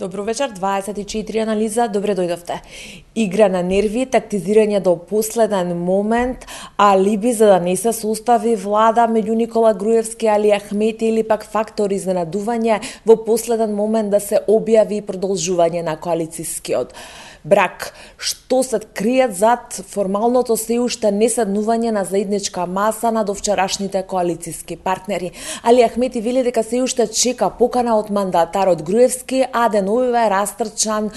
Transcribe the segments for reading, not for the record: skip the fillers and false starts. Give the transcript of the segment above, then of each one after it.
Добро вечер, 24 анализа, добре дојдовте. Игра на нерви, тактизирање до последен момент, алиби за да не се состави влада меѓу Никола Груевски, Али Ахмети или пак фактор изненадување во последен момент да се објави продолжување на коалицијскиот брак. Што се криет зад формалното се уште неседнување на заедничка маса на довчерашните коалицијски партнери. Али Ахмети вели дека се уште чека покана од мандатарот Груевски, а деновиве е растрчан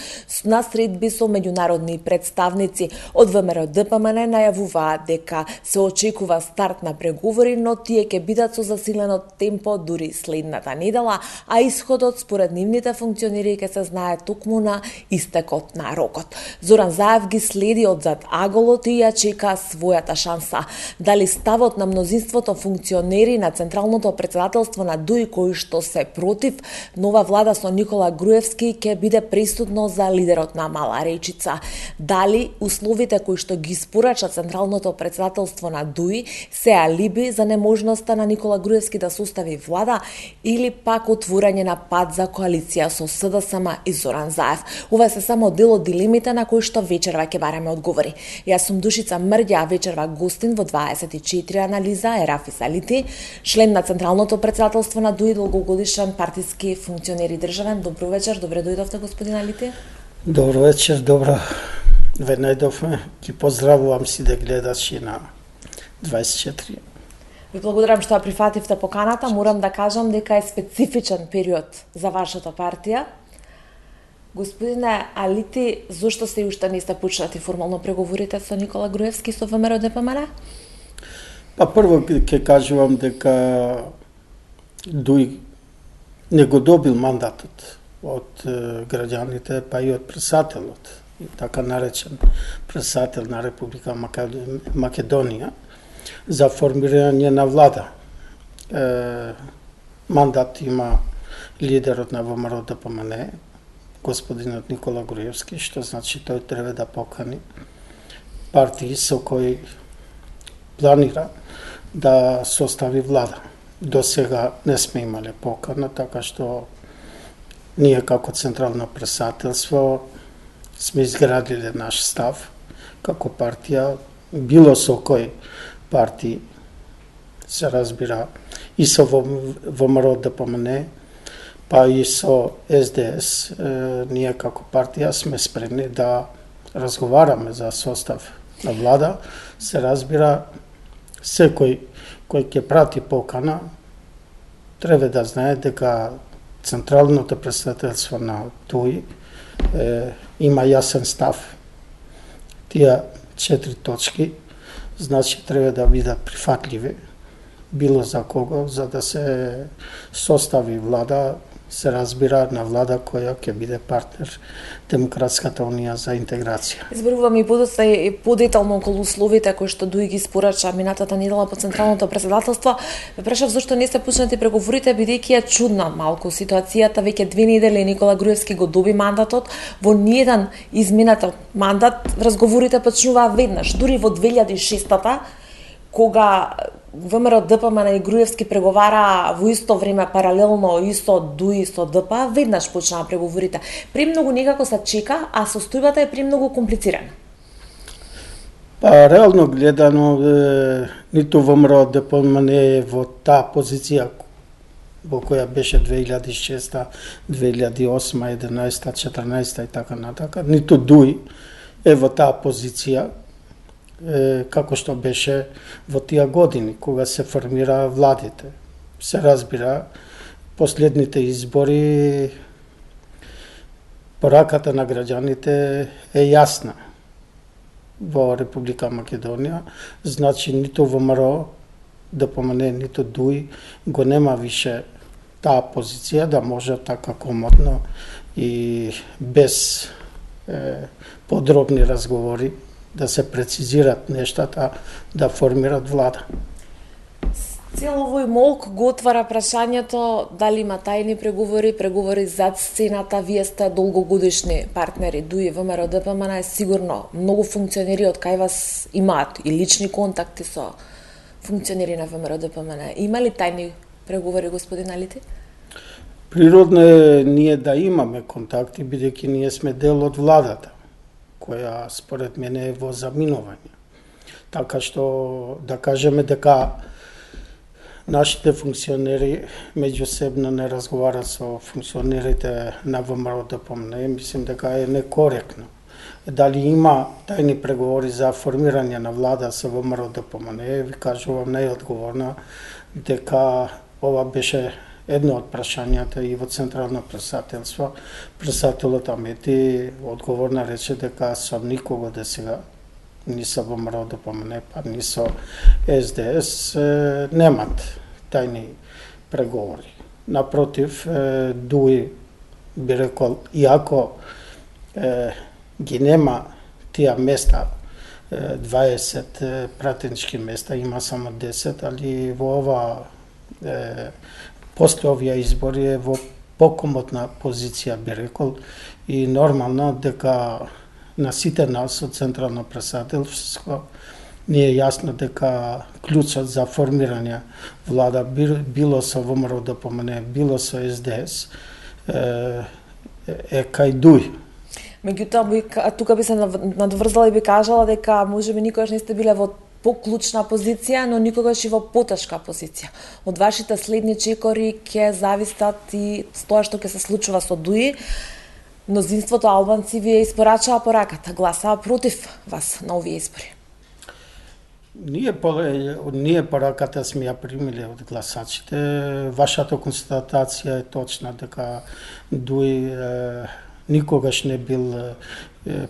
на средби со меѓународни представници. Од ВМРО ДПМН најавуваат дека се очекува старт на преговори, но тие ќе бидат со засилено темпо дури следната недела, а исходот според нивните функционери ќе се знае токму на истекот на рокот. Зоран Заев ги следи од зад аголот и ја чека својата шанса. Дали ставот на мнозинството функционери на Централното претседателство на ДУИ кои што се против нова влада со Никола Груевски ќе биде пресудно за лидерот на Мала Речица. Дали условите кои што ги испорача Централното претседателство на ДУИ се алиби за неможноста на Никола Груевски да состави влада или пак отворање на пат за коалиција со СДСМ и Зоран Заев. Ова се само дел од дилемите на кои што вечерва ќе бараме одговори. Јас сум Душица Мрѓа, вечерва гостин во 24 анализа е Рафис Алити, член на Централното претседателство на ДУИ, долгогодишен партиски функционер и државен. Добро вечер, добре дојдовте господин Алити. Добро вечер, добро ве најдовме. Ги поздравувам сите гледачи на 24. Ви благодарам што ја прифативте поканата. Морам да кажам дека е специфичен период за вашата партија. Господине Алити, зошто се уште не сте почнати формално преговорите со Никола Груевски со ВМРО ДПМН? Прво ќе кажувам дека ДУИ не го добил мандатот од граѓаните, па и од председателот, така наречен председател на Република Македонија, за формирање на влада. Мандат има лидерот на ВМРО ДПМН, господинот Никола Груевски, што значи тој треба да покани партии со кои планира да состави влада. До сега не сме имале покана, така што ние како Централно претседателство сме изградиле наш став како партија, било со кој партии се разбира и со ВМРО ДПМН, па и со СДС, ние како партија сме спремни да разговараме за состав на влада. Се разбира, секој кој ќе прати покана треба да знае дека Централното претседателство на ДУИ има јасен став. Тие 4 точки, значи треба да бидат прифатливи било за кого, за да се состави влада, се разбира на влада која ќе биде партнер Демократската унија за интеграција. Зборуваме и подоцна и подетално околу условите кои што ДУИ ги испорача минатата недела по Централното претседателство. Ве прашав зошто не се почнати преговорите, бидејќи е чудна малку ситуацијата. Веќе 2 недели Никола Груевски го доби мандатот. Во ниеден изминатот мандат разговорите почнуваа веднаш. Дури во 2006-та, кога ВМРО ДПМН и Груевски преговара во исто време паралелно и со ДУИ со ДП, веднаш почнаа преговорите. Премногу некако се чека, а состојбата е премногу комплицирана. Реално гледано, ниту ВМРО ДПМН е во таа позиција во која беше 2006, 2008, 11, 14 и така натака, ниту ДУИ е во таа позиција како што беше во тие години, кога се формира владите. Се разбира, последните избори, пораката на граѓаните е јасна во Република Македонија, значи ниту ВМРО ДПМН, ниту ДУИ го нема више таа позиција да може така комодно и без подробни разговори да се прецизират нештата, да формират влада. Цел овој молк го отвара прашањето дали има тајни преговори зад сцената. Вие сте долгогодишни партнери ДУИ, ВМРО ДПМН е сигурно многу функционери од кај вас имаат и лични контакти со функционери на ВМРО ДПМН. Има ли тајни преговори, господин Алити? Природно е ние да имаме контакти, бидејќи ние сме дел од владата, која според мене е во заминување. Така што да кажеме дека нашите функционери меѓусебно не разговарат со функционерите на ВМРО-ДПМН, мислим дека е некоректно. Дали има тајни преговори за формирање на влада со ВМРО-ДПМН, ви кажувам најодговорно дека ова беше едно од прашањата и во Централно претседателство. Претседателот Амети одговорно рече дека со никого досега, ни со ВМРО-ДПМН, па ни со СДС, немат тајни преговори. Напротив, дуи би рекол, иако ги нема тие места, 20 пратенички места, има само 10, али во ова после овие избори е во покомотна позиција, би рекол, и нормално дека на сите нас од Централно претседателство ни е јасно дека клучот за формирање влада, било со ВМРО-ДПМН, било со СДС, е кај дуј. Меѓутоа, тука би се надврзала и би кажала дека можеби никогаш не сте биле во поклучна позиција, но никогаш и во потешка позиција. Од вашите следни чекори ќе зависат и тоа што ќе се случува со ДУИ. Мнозинството албанци ви испорачаа пораката, гласаа против вас на овие избори. Ние пораката сме ја примиле од гласачите. Вашата констатација е точна дека ДУИ никогаш не бил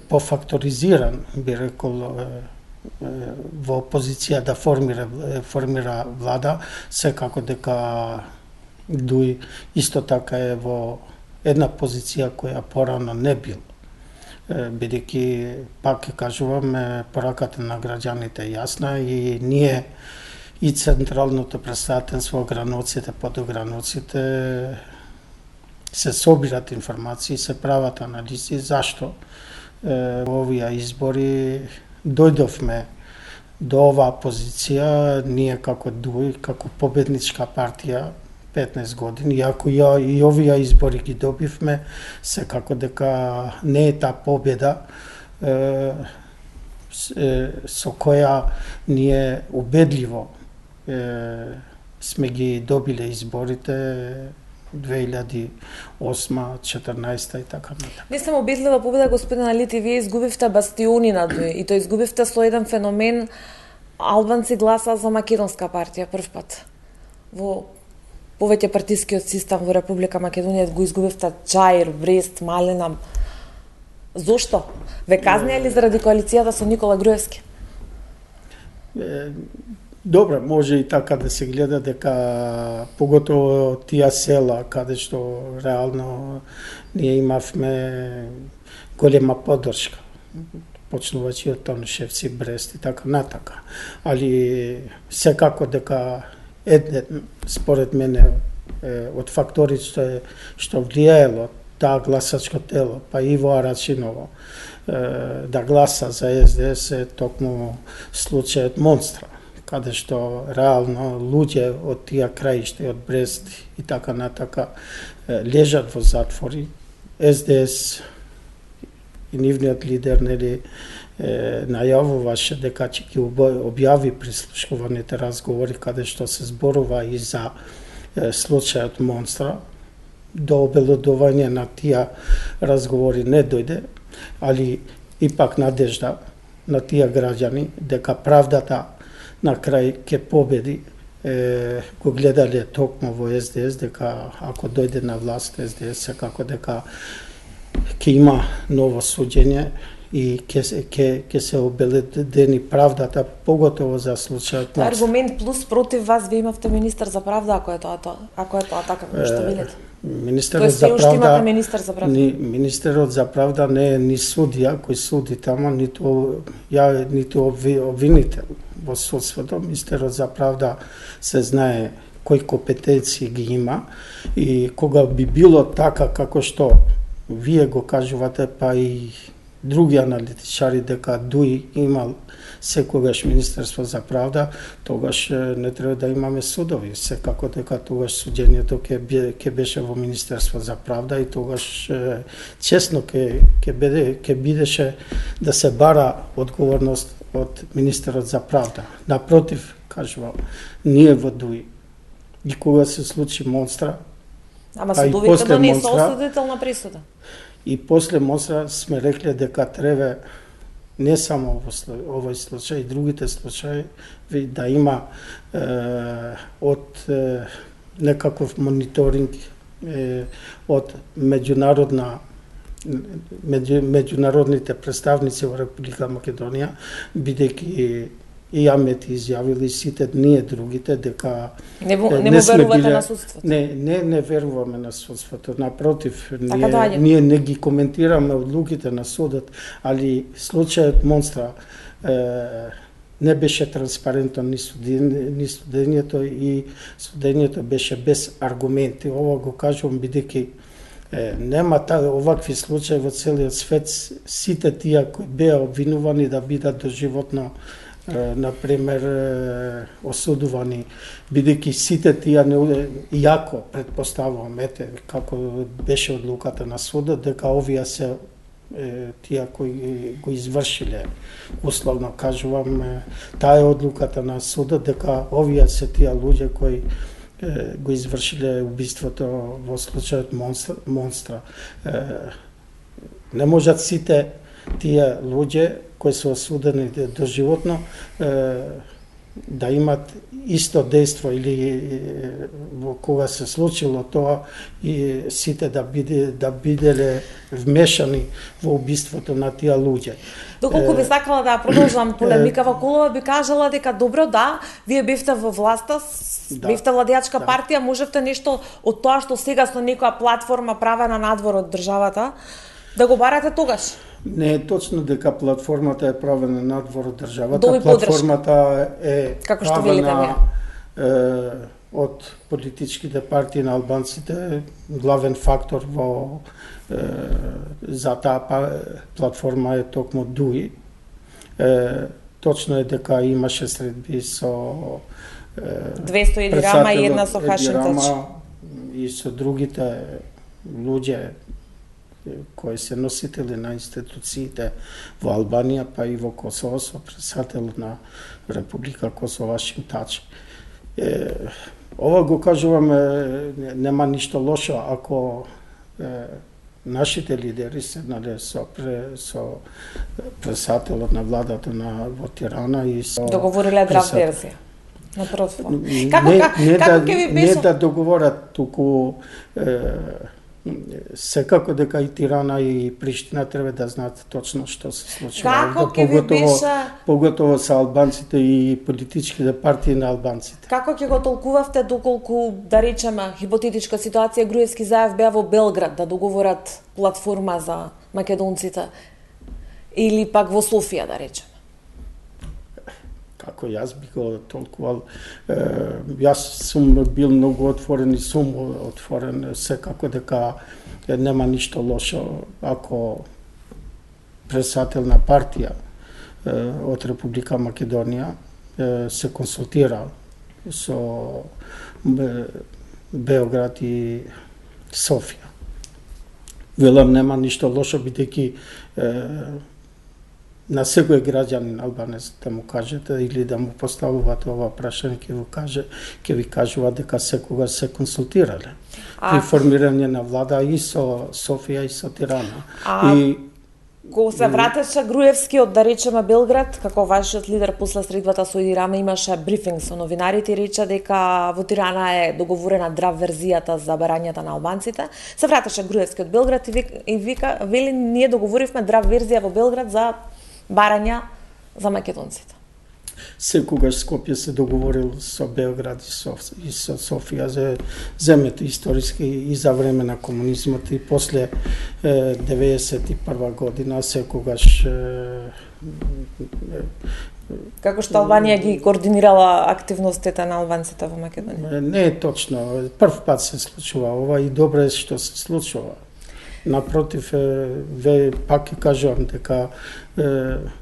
пофакторизиран, би рекол, во позиција да формира влада, секако дека ДУИ исто така е во една позиција која порано не бил. Бидејќи, пак ќе кажувам, пораката на граѓаните е јасна и ние и Централното претседателство, граноците, подограноците, се собират информации, се прават анализи зашто во овие избори дојдовме до оваа позиција, ние како ДУИ, како победничка партија 15 години, иако и овие избори ги добивме, секако дека не е таа победа со која ние убедливо сме ги добиле изборите 2008, 2014 и така натаму. Не само убедлива победа, господин Алити, вие изгубивте бастиони на ДУИ и тоа изгубивте со еден феномен. Албанци гласаа за македонска партија прв пат. Во повеќе партискиот систем во Република Македонија го изгубивте Чаир, Брест, Малина. Зошто? Ве казнија ли заради коалицијата со Никола Груевски? Добро, може и така да се гледа дека поготово тие села каде што реално ние имавме голема поддршка, почнувачи од Тонушевци, Брест и така натака. Али секако дека според мене од факторите што влијаело таа гласачко тело, па Иво Арачиново да гласа за СДС е токму случајот Монстра, каде што реално луѓе од тие краишта, од Брест и така натака лежат во затвори. СДС и нивниот лидер најавуваше дека ќе ги објави прислушкуваните разговори каде што се зборува и за случајот Монстра. До обелодување на тие разговори не дојде, али ипак надежда на тие граѓани дека правдата на крај ќе победи. Го гледале токму во СДС дека ако дојде на власт СДС секако дека ќе има ново суѓење и ќе се обеледени правдата, поготово за случајот Монстра. Аргумент плюс против вас, вие имавте министер за правда, ако е тоа така што видите. Министерот за правда, министерот за правда не е ни судија кој суди тамо, ниту обвинител во судството. Министерот за правда се знае кои компетенции ги има и кога би било така како што вие го кажувате, па и други аналитичари дека ДУИ имал секогаш Министерство за правда, тогаш не треба да имаме судови. Секако дека тогаш суѓењето ќе беше во Министерство за правда и тогаш честно ќе бидеше да се бара одговорност од Министерот за правда. Напротив, кажувам, ние во ДУИ и кога се случи Монстра, Ама а и судовите после донесоа Монстра, осудителна присуда. и после Монстра сме рекле дека треба не само во овој случај, и другите случаи да има од некаков мониторинг од меѓународните представници во Република Македонија, бидејќи и Амет изјавили сите ние другите дека Не му верувате биле, на судството? Не веруваме на судството. Напротив, Така ние не ги коментираме одлуките на судот, али случајот Монстра не беше транспарентно ни судењето и судењето беше без аргументи. Ова го кажувам бидејќи нема овакви случаи во целиот свет. Сите тие кои беа обвинувани да бидат доживотно например осудувани, бидејќи сите тие иако предпоставувам, како беше одлуката на судот, дека овие се тие кои го извршиле, условно кажувам, таа е одлуката на судот, дека овие се тие луѓе кои го извршиле убиството во случајот Монстра. Не можат сите тие луѓе кои се осудени доживотно да имат исто дејство или во кога се случило тоа и сите да биделе вмешани во убиството на тие луѓе. Доколку би сакала да продолжам полемика Вакулова, би кажала дека добро, да, вие бевте во власта, бевте владеачка партија, можевте нешто од тоа што сега со некоја платформа правена надвор од државата да го барате тогаш. Не е точно дека платформата е правена надвор од државата. Доби Платформата е како што велите правена од политичките партии на албанците. Главен фактор за таа платформа е токму ДУИ. Точно е дека имаше средби со 200 Рама и една со Хашим Тач. И со другите луѓе кои се носители на институциите во Албанија, па и во Косово, со председателот на Република Косово Хашим Тач. Ова го кажуваме, нема ништо лошо ако нашите лидери седнале со председателот на владата во Тирана и со договориле драв верзија. Напротив. Како ќе ви беше? Не да договорат, туку секако дека и Тирана и Приштина треба да знаат точно што се случува. Како ќе ви беше? Поготово со албанците и политичките партии на албанците. Како ќе го толкувавте доколку, да речеме, хипотетичка ситуација, Груевски Заев беа во Белград да договорат платформа за македонците или пак во Софија, да речеме? Како јас би го толкувал, јас сум бил многу отворен и сум отворен, секако дека нема ништо лошо ако председател на партија од Република Македонија се консултира со Београд и Софија. Велам нема ништо лошо бидејќи на секој граѓанин албанец да му кажете или да му поставувате ова прашање, ќе ви кажува дека секогаш се консултирале при формирање на влада и со Софија и со Тирана. Кога се вратеше Груевски од, да речеме, Белград, како вашиот лидер после средбата со Еди Рама имаше брифинг со новинарите и рече дека во Тирана е договорена драв верзијата за барањата на албанците. Се вратеше Груевски од Белград и вика, вели, ние договоривме драв верзија во Белград за барања за македонците. Секогаш Скопје се договорил со Белград и со Софија за земјата историски и за време на комунизмот и после 91 година секогаш како што Албанија ги координирала активностите на албанците во Македонија. Не е точно. Прв пат се случува ова и добро е што се случува. Напротив, пак ќе кажувам дека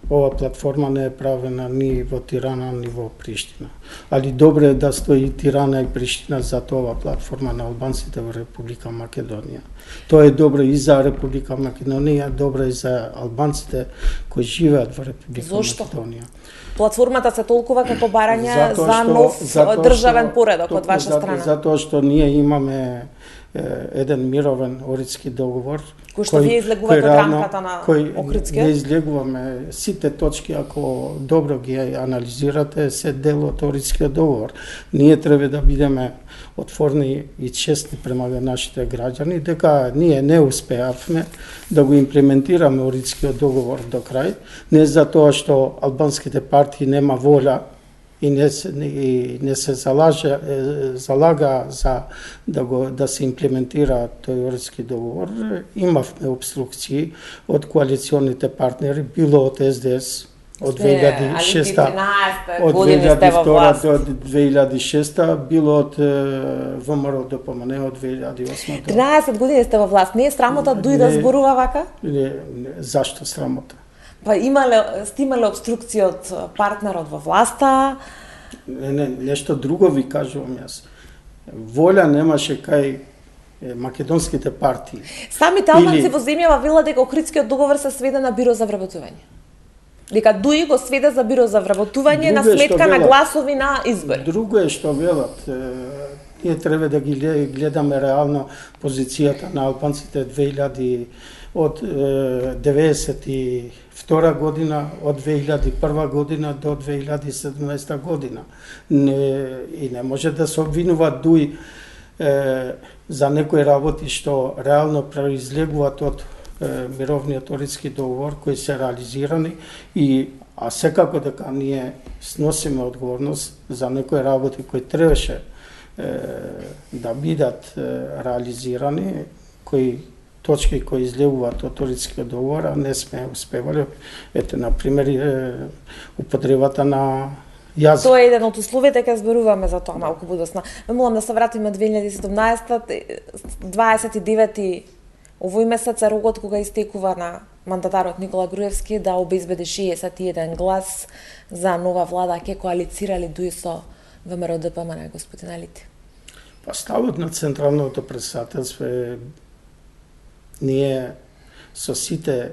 ова платформа не е правена ни во Тирана, ни во Приштина. Али добре е да стои Тирана и Приштина за ова платформа на албанците во Република Македонија. Тоа е добро и за Република Македонија, добро и за албанците кои живеат во Република Македонија. Платформата се толкува како барање за нов државен поредок од ваша страна. Затоа што ние имаме еден мировен Охридски договор кој што вие излегувате од рамката на Охридскиот. Не излегуваме сите точки, ако добро ги анализирате, се дел од Охридскиот договор. Ние треба да бидеме отворени и честни према нашите граѓани, дека ние не успеавме да го имплементираме Охридскиот договор до крај, не затоа што албанските партии нема воля и не се залага за да се имплементира тој Охридски договор. Имавме обструкции од коалиционите партнери, било од СДС од 2006 од 2002 до 2006, било од ВМРО ДПМН од 2008. 13 години сте во власт. Не е срамота дуи да зборува вака? Зашто срамота? Па сте имале обструкција од партнерот во власта? Нешто друго ви кажувам јас. Воља немаше кај македонските партии. Самите албанци во земјава вела дека Охридскиот договор се сведе на биро за вработување. Дека ДУИ го сведе за биро за вработување на сметка на гласови на избори. Друго е што велат. Ние треба да ги гледаме реално позицијата на албанците од 92 година, од 2001 година до 2017 година. И не може да се обвинува ДУИ за некои работи што реално произлегуваат од мировниот Охридски договор кои се реализирани, а секако дека ние сносиме одговорност за некои работи кои требаше да бидат реализирани, точки кои излегуваат од Охридскиот договор, а не сме успевале. Ете, например, употребата на јазик. Тоа е еден од условите, ќе зборуваме за тоа малку подоцна. Молам да се вратиме 2017, 29 овој месец е рокот кога истекува на мандатарот Никола Груевски да обезбеди 61 глас за нова влада. Ќе коалицирали ДУИ со ВМРО ДПМН, господин Алити? Па ставот на Централното претседателство е ние со сите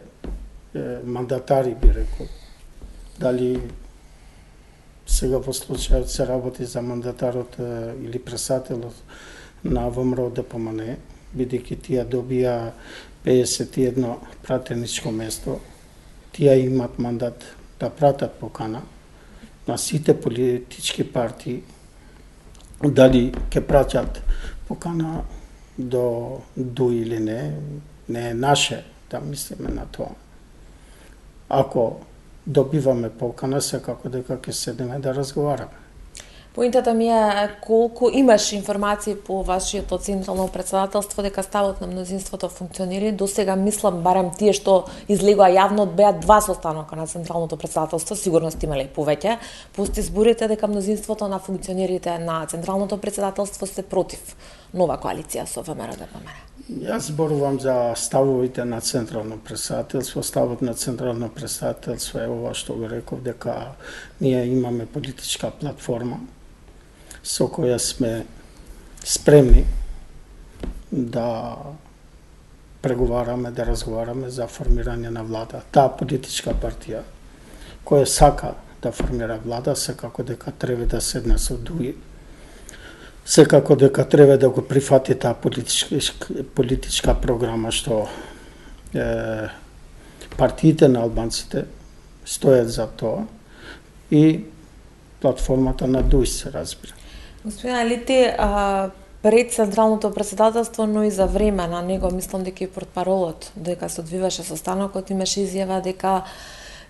мандатари, би рекол, дали сега во случајот се работи за мандатарот или претседателот на ВМРО ДПМН, бидејќи тие добија 51 пратеничко место, тие имат мандат да пратат покана на сите политички партии, дали ќе праќат покана до ДУИ или не е наше да мислиме на тоа. Ако добиваме покана, секако дека ќе седеме да разговараме. Поинтата ми е колку имаш информации по вашето централно претседателство дека ставот на мнозинството функционира. До сега мислам, барем тие што излегоа јавно, беа 2 состанока на централното претседателство, сигурно сте имале и повеќе. Пусти зборите дека мнозинството на функционерите на централното претседателство се против нова коалиција со ВМРО ДПМН. Јас зборувам за ставовите на централно претседателство. Ставот на централно претседателство е ова што го реков, дека ние имаме политичка платформа со која сме спремни да преговараме, да разговараме за формирање на влада. Таа политичка партија која сака да формира влада, секако дека треба да седне со ДУИ, секако дека треба да го прифати таа политичка програма што партиите на албанците стојат за тоа и платформата на ДУИ се разбира. Господин Алити, пред централното претседателство, но и за време на него, мислам дека и портпаролот, дека се одвиваше состанокот, имаше изјава дека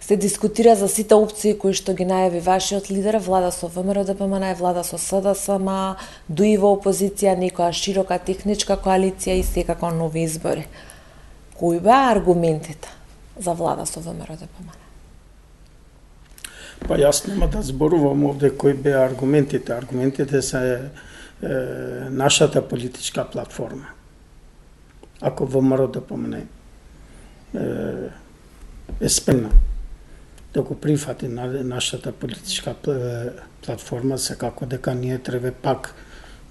се дискутира за сите опции кои што ги најави вашиот лидер, влада со ВМРО ДПМН, влада со СДСМ, ДУИ во опозиција, некоја широка техничка коалиција и секако нови избори. Кои беа аргументите за влада со ВМРО ДПМН? Па јас нема да зборувам овде кои беа аргументите. Аргументите се нашата политичка платформа. ако ВМРО ДПМНЕ е спремна да го прифати на нашата политичка платформа, секако дека ние треба пак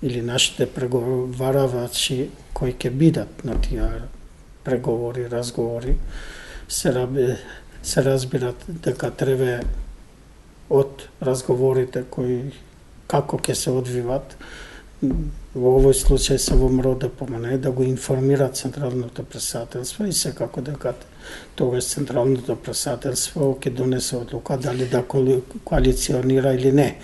или нашите преговаравачи кои ќе бидат на тие преговори, разговори, се разбират дека треба од разговорите кои како ќе се одвиват, во овој случај се ВМРО ДПМНЕ, да го информираат Централното претседателство и секако дека тогаш Централното претседателство ќе донесе одлука дали да коалиционира или не.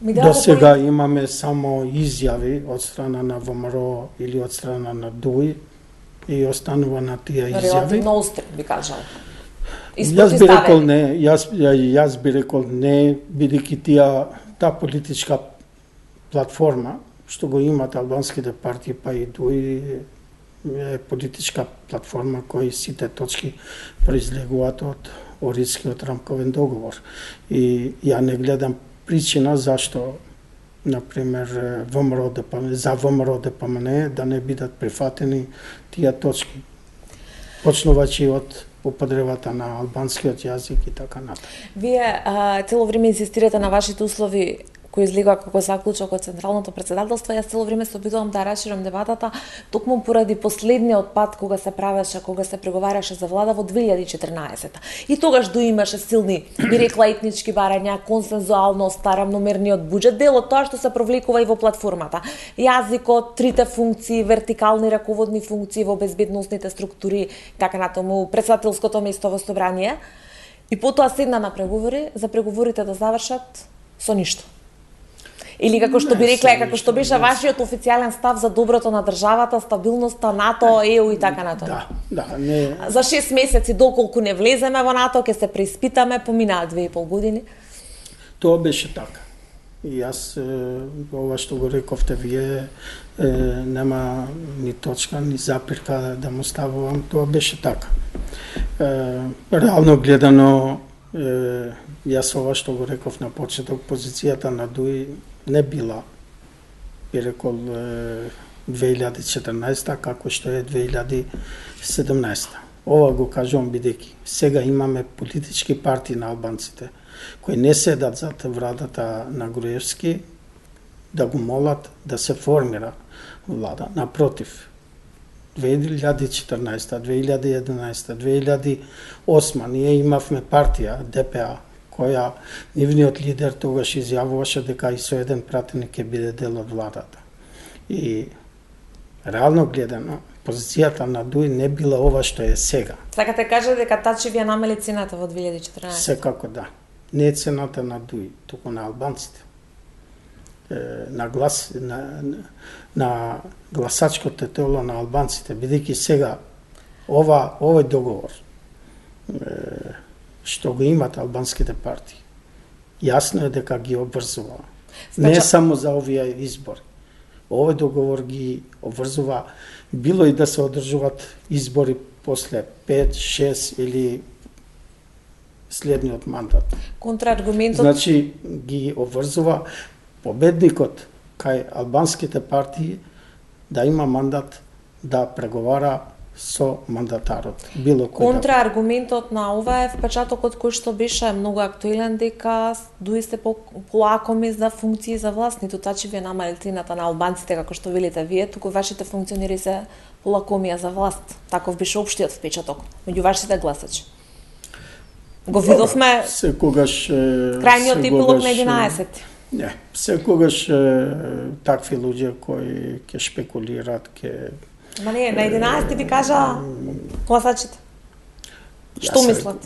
До сега имаме само изјави од страна на ВМРО или од страна на ДУИ и останува на тие изјави. Релативно остри, би кажал. Јас би рекол не, бидејќи таа политичка платформа што го имат албанските партии, па и ДУИ, е политичка платформа кои сите точки произлегуваат од Орискиот рамковен договор. И ја не гледам причина зашто, например, за ВМРО ДПМНЕ да не бидат прифатени тие точки, почнувачи од употребата на албанскиот јазик и така натаму. Вие цело време инсистирате на вашите услови кој излегува како заклучок од Централното претседателство. Јас цело време се обидувам да расширам дебатата, токму поради последниот пат кога се правеше, кога се преговараше за влада во 2014. И тогаш имаше силни, би рекла, етнички барања, консензуалност, рамномерниот буџет, дел од тоа што се провлекува и во платформата. Јазикот, трите функции, вертикални раководни функции во безбедносните структури, така натаму, претседателското место во собрание. И потоа седна на преговори, за преговорите да завршат со ништо. Или како што би рекле, како што беше вашиот официјален став за доброто на државата, стабилноста, НАТО, ЕУ и така натаму. Да, не. За 6 месеци доколку не влеземе во НАТО, ќе се преиспитаме, поминаа 2,5 години. Тоа беше така. И јас ова што го рековте вие нема ни точка, ни запирка да му ставувам, тоа беше така. Реално гледано, јас ова што го реков на почеток, позицијата на ДУИ не била, би рекол, 2014 како што е 2017. Ова го кажувам бидејќи сега имаме политички партии на албанците кои не седат зад вратата на Груевски да го молат да се формира влада. Напротив, 2014, 2011, 2008 ние имавме партија ДПА која нивниот лидер тогаш изјавуваше дека и со еден пратеник ќе биде дел од владата. И реално гледано, позицијата на ДУИ не била ова што е сега. Сакате кажа дека Тачи ви ја намали цената во 2014? Секако да. Не е цената на ДУИ, туку на албанците. На гласачкото тело на албанците, бидејќи сега овој договор што го имат албанските партии, јасно е дека ги обврзува. Не само за овие избори. Овој договор ги обврзува, било и да се одржуваат избори после 5, 6 или следниот мандат. Контрааргументот... Значи, ги обврзува победникот кај албанските партии да има мандат да преговара со мандатарот, било кој. Контрааргументот на ова е впечатокот кој што беше многу актуелен дека ДУИ сте полакоми за функции за власт, ниту Тачи ви намали цената на албанците како што велите вие, туку вашите функционери се полакомија за власт. Таков беше општиот впечаток меѓу вашите гласачи. Го видовме секогаш крајниот епилог на 11. Не, секогаш такви луѓе кои ќе шпекулираат, ќе... Ма не, на 11 ви кажа гласачите. Што мислат?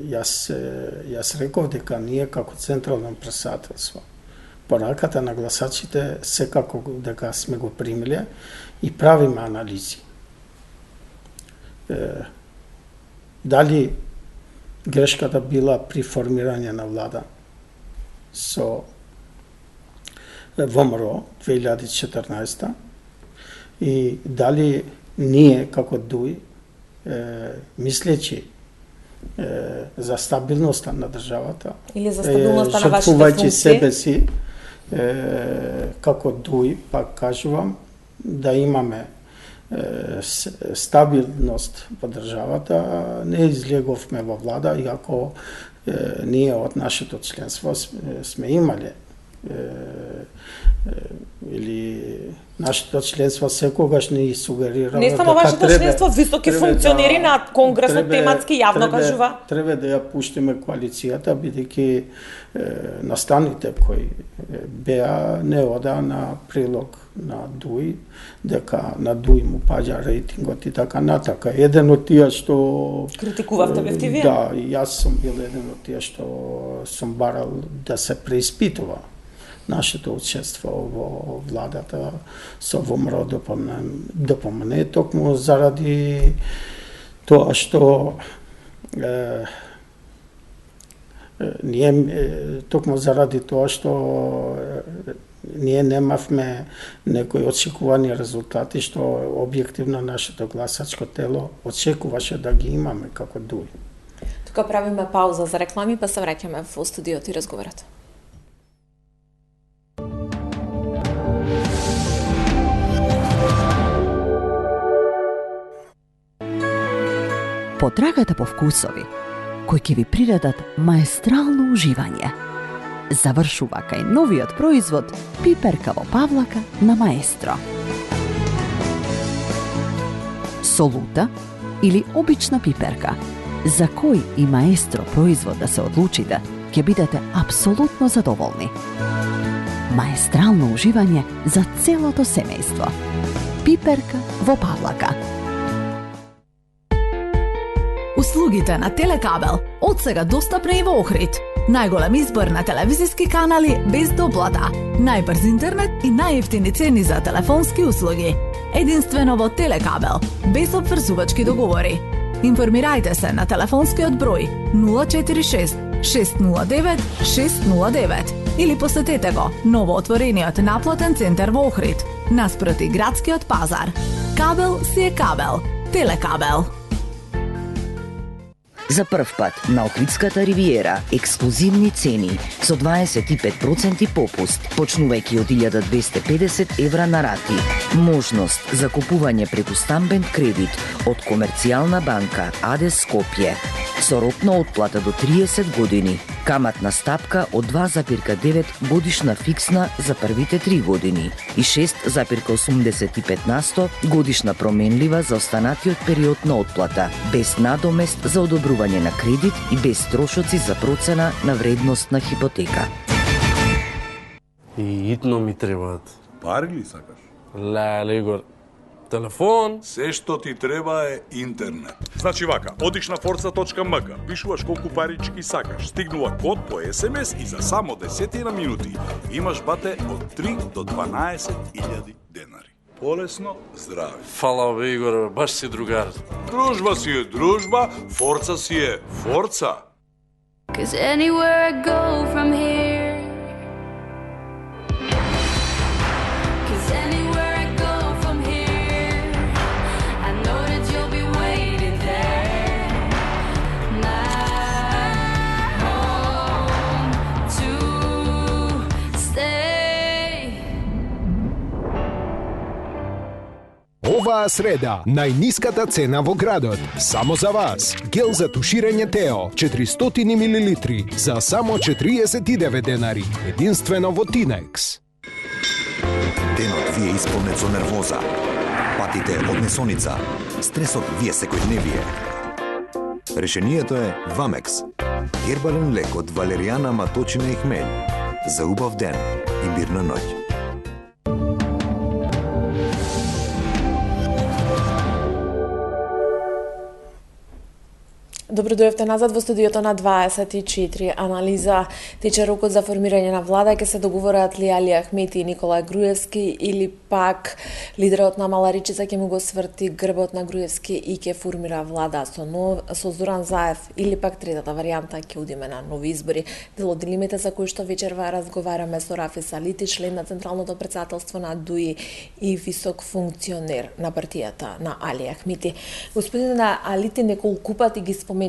Јас реков дека ние како Централно претседателство пораката на гласачите секако дека сме го примиле и правиме анализи. Дали грешката била при формирање на влада со ВМРО 2014 и дали ние како ДУИ мислечи за стабилноста на државата или за стабилноста на вашите функции, себе функции си како ДУИ, пак кажувам, да имаме стабилност во државата, не излеговме во влада, иако ние од нашето членство сме имале или нашето членство секогаш не сугерира Не само вашето членство, високи функционери на конгресот тематски јавно кажува. Треба да ја пуштиме коалицијата, бидејќи настаните кои беа не ода на прилог на Дуј, дека на Дуј му паѓа рейтингот и така натака. Еден од тие што критикувавте бевте вие? Да, и јас сум бил еден од тие што сум барал да се преиспитува нашето учество во владата со ВМРО ДПМН, токму заради тоа што ние немавме некои очекувани резултати што објективно нашето гласачко тело очекуваше да ги имаме како Дуј. Тука правиме пауза за реклами, па се враќаме во студиото и разговарат. Потрагата по вкусови, кои ќе ви придадат маестрално уживање. Завршува кај новиот производ пиперка во павлака на Маестро. Солута или обична пиперка, за кој и Маестро производ да се одлучите, ќе бидете апсолутно задоволни. Маестрално уживање за целото семејство. Пиперка во павлака. Услугите на Телекабел од сега достапни и во Охрид. Најголем избор на телевизиски канали без доплата, најбрз интернет и најевтини цени за телефонски услуги. Единствено во Телекабел, без обврзувачки договори. Информирајте се на телефонскиот број 046 609 609 или посетете го новоотворениот наплатен центар во Охрид, наспроти градскиот пазар. Кабел си е кабел. Телекабел. За прв пат на Охридската ривиера ексклузивни цени со 25% попуст, почнувајќи од 1250 евра на рати. Можност за купување преку стамбен кредит од Комерцијална банка АД Скопје со рок на отплата до 30 години. Каматна стапка од 2,9 годишна фиксна за првите 3 години и 6,85% годишна променлива за останатиот период на отплата, без надомест за одобрување на кредит и без трошоци за процена на вредност на хипотека. И итно ми требаат. Пари ли сакаш? Леле, Игор. Телефон? Се што ти треба е интернет. Значи вака, одиш на forza.mk, пишуваш колку парички сакаш, стигнува код по СМС и за само 10 на минути имаш бате од 3 до 12.000 денари. Полесно, здрави. Фала бе, Игор, баш си другар. Дружба си е дружба, форца си е форца. 'Cause anywhere I go from here, 'cause anywhere I go from here, I know that you'll be waiting there. My home to stay. Оваа среда, најниската цена во градот. Само за вас. Гел за туширање Тео, 400 мл, за само 49 денари. Единствено во Тинекс. Денот ви е исполнет со нервоза. Патите од несоница. Стресот ви е секојдневие. Решението е Вамекс. Гербален лек од валеријана, маточина и хмелј. За убав ден и мирна ноќ. Добро дојавте назад во студиото на 24. Анализа тече рокот за формирање на влада, ќе се договорат ли Али Ахмети и Никола Груевски или пак лидерот на Маларичица ќе му го сврти грбот на Груевски и ќе формира влада со Зоран Заев или пак третата варијанта ќе одиме на нови избори. Дел од дилемите за кои што вечерва разговараме со Рафи Салити, член на Централното претседателство на ДУИ и висок функционер на партијата на Али Ахмети. Господине Алити, неколку пати ги споменавте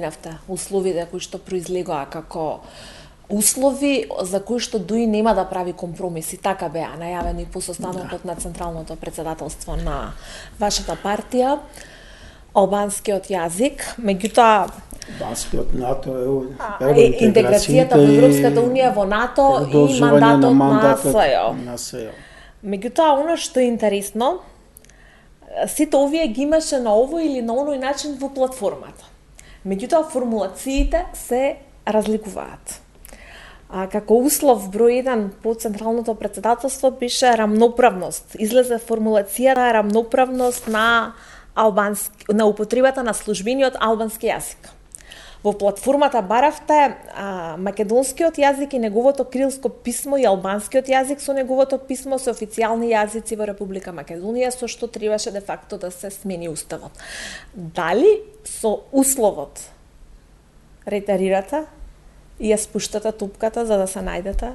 условите кои што произлегоа како услови за кои што ДУИ нема да прави компромиси. Така беа најавени по состанокот на Централното председателство на вашата партија. Албанскиот јазик, меѓутоа Албанскиот НАТО интеграцијата во Европската унија во НАТО и мандатот на СЈО. Меѓутоа, оно што е интересно, сите овие ги имаше на овој или на оној начин во платформата. Меѓутоа, формулациите се разликуваат. Како услов број 1 по Централното председателство пише рамноправност. Излезе формулацијата рамноправност на употребата на службениот албански јазик. Во платформата баравте македонскиот јазик и неговото крилско писмо и албанскиот јазик со неговото писмо се официјални јазици во Република Македонија, со што требаше де факто да се смени уставот. Дали со условот ретерирате и ја спуштате топката за да се најдете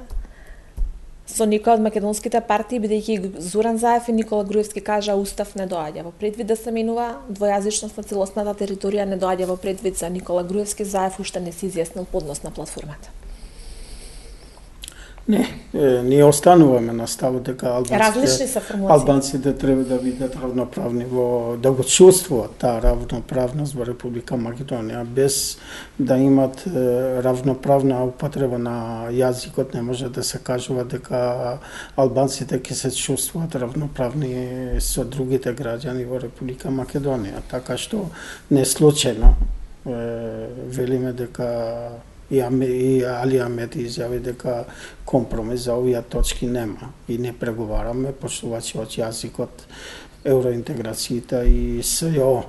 со некој од македонските партии, бидејќи Зоран Заев и Никола Груевски кажа устав не доаѓа во предвид да се менува, двојазичност на целосната територија не доаѓа во предвид за Никола Груевски, Заев уште не се изјаснил поднос на платформата. Не, ние остануваме на ставот дека различни се формулации. Албанците треба да бидат равноправни да го чувствуваат таа равноправност во Република Македонија, без да имат равноправна употреба на јазикот. Не може да се кажува дека албанците ќе се чувствуваат равноправни со другите граѓани во Република Македонија, така што не случајно велиме дека и Али Ахмед изјави дека компромис за овие точки нема и не преговараме, поштувачи од јазикот, евроинтеграцијата и СЈО.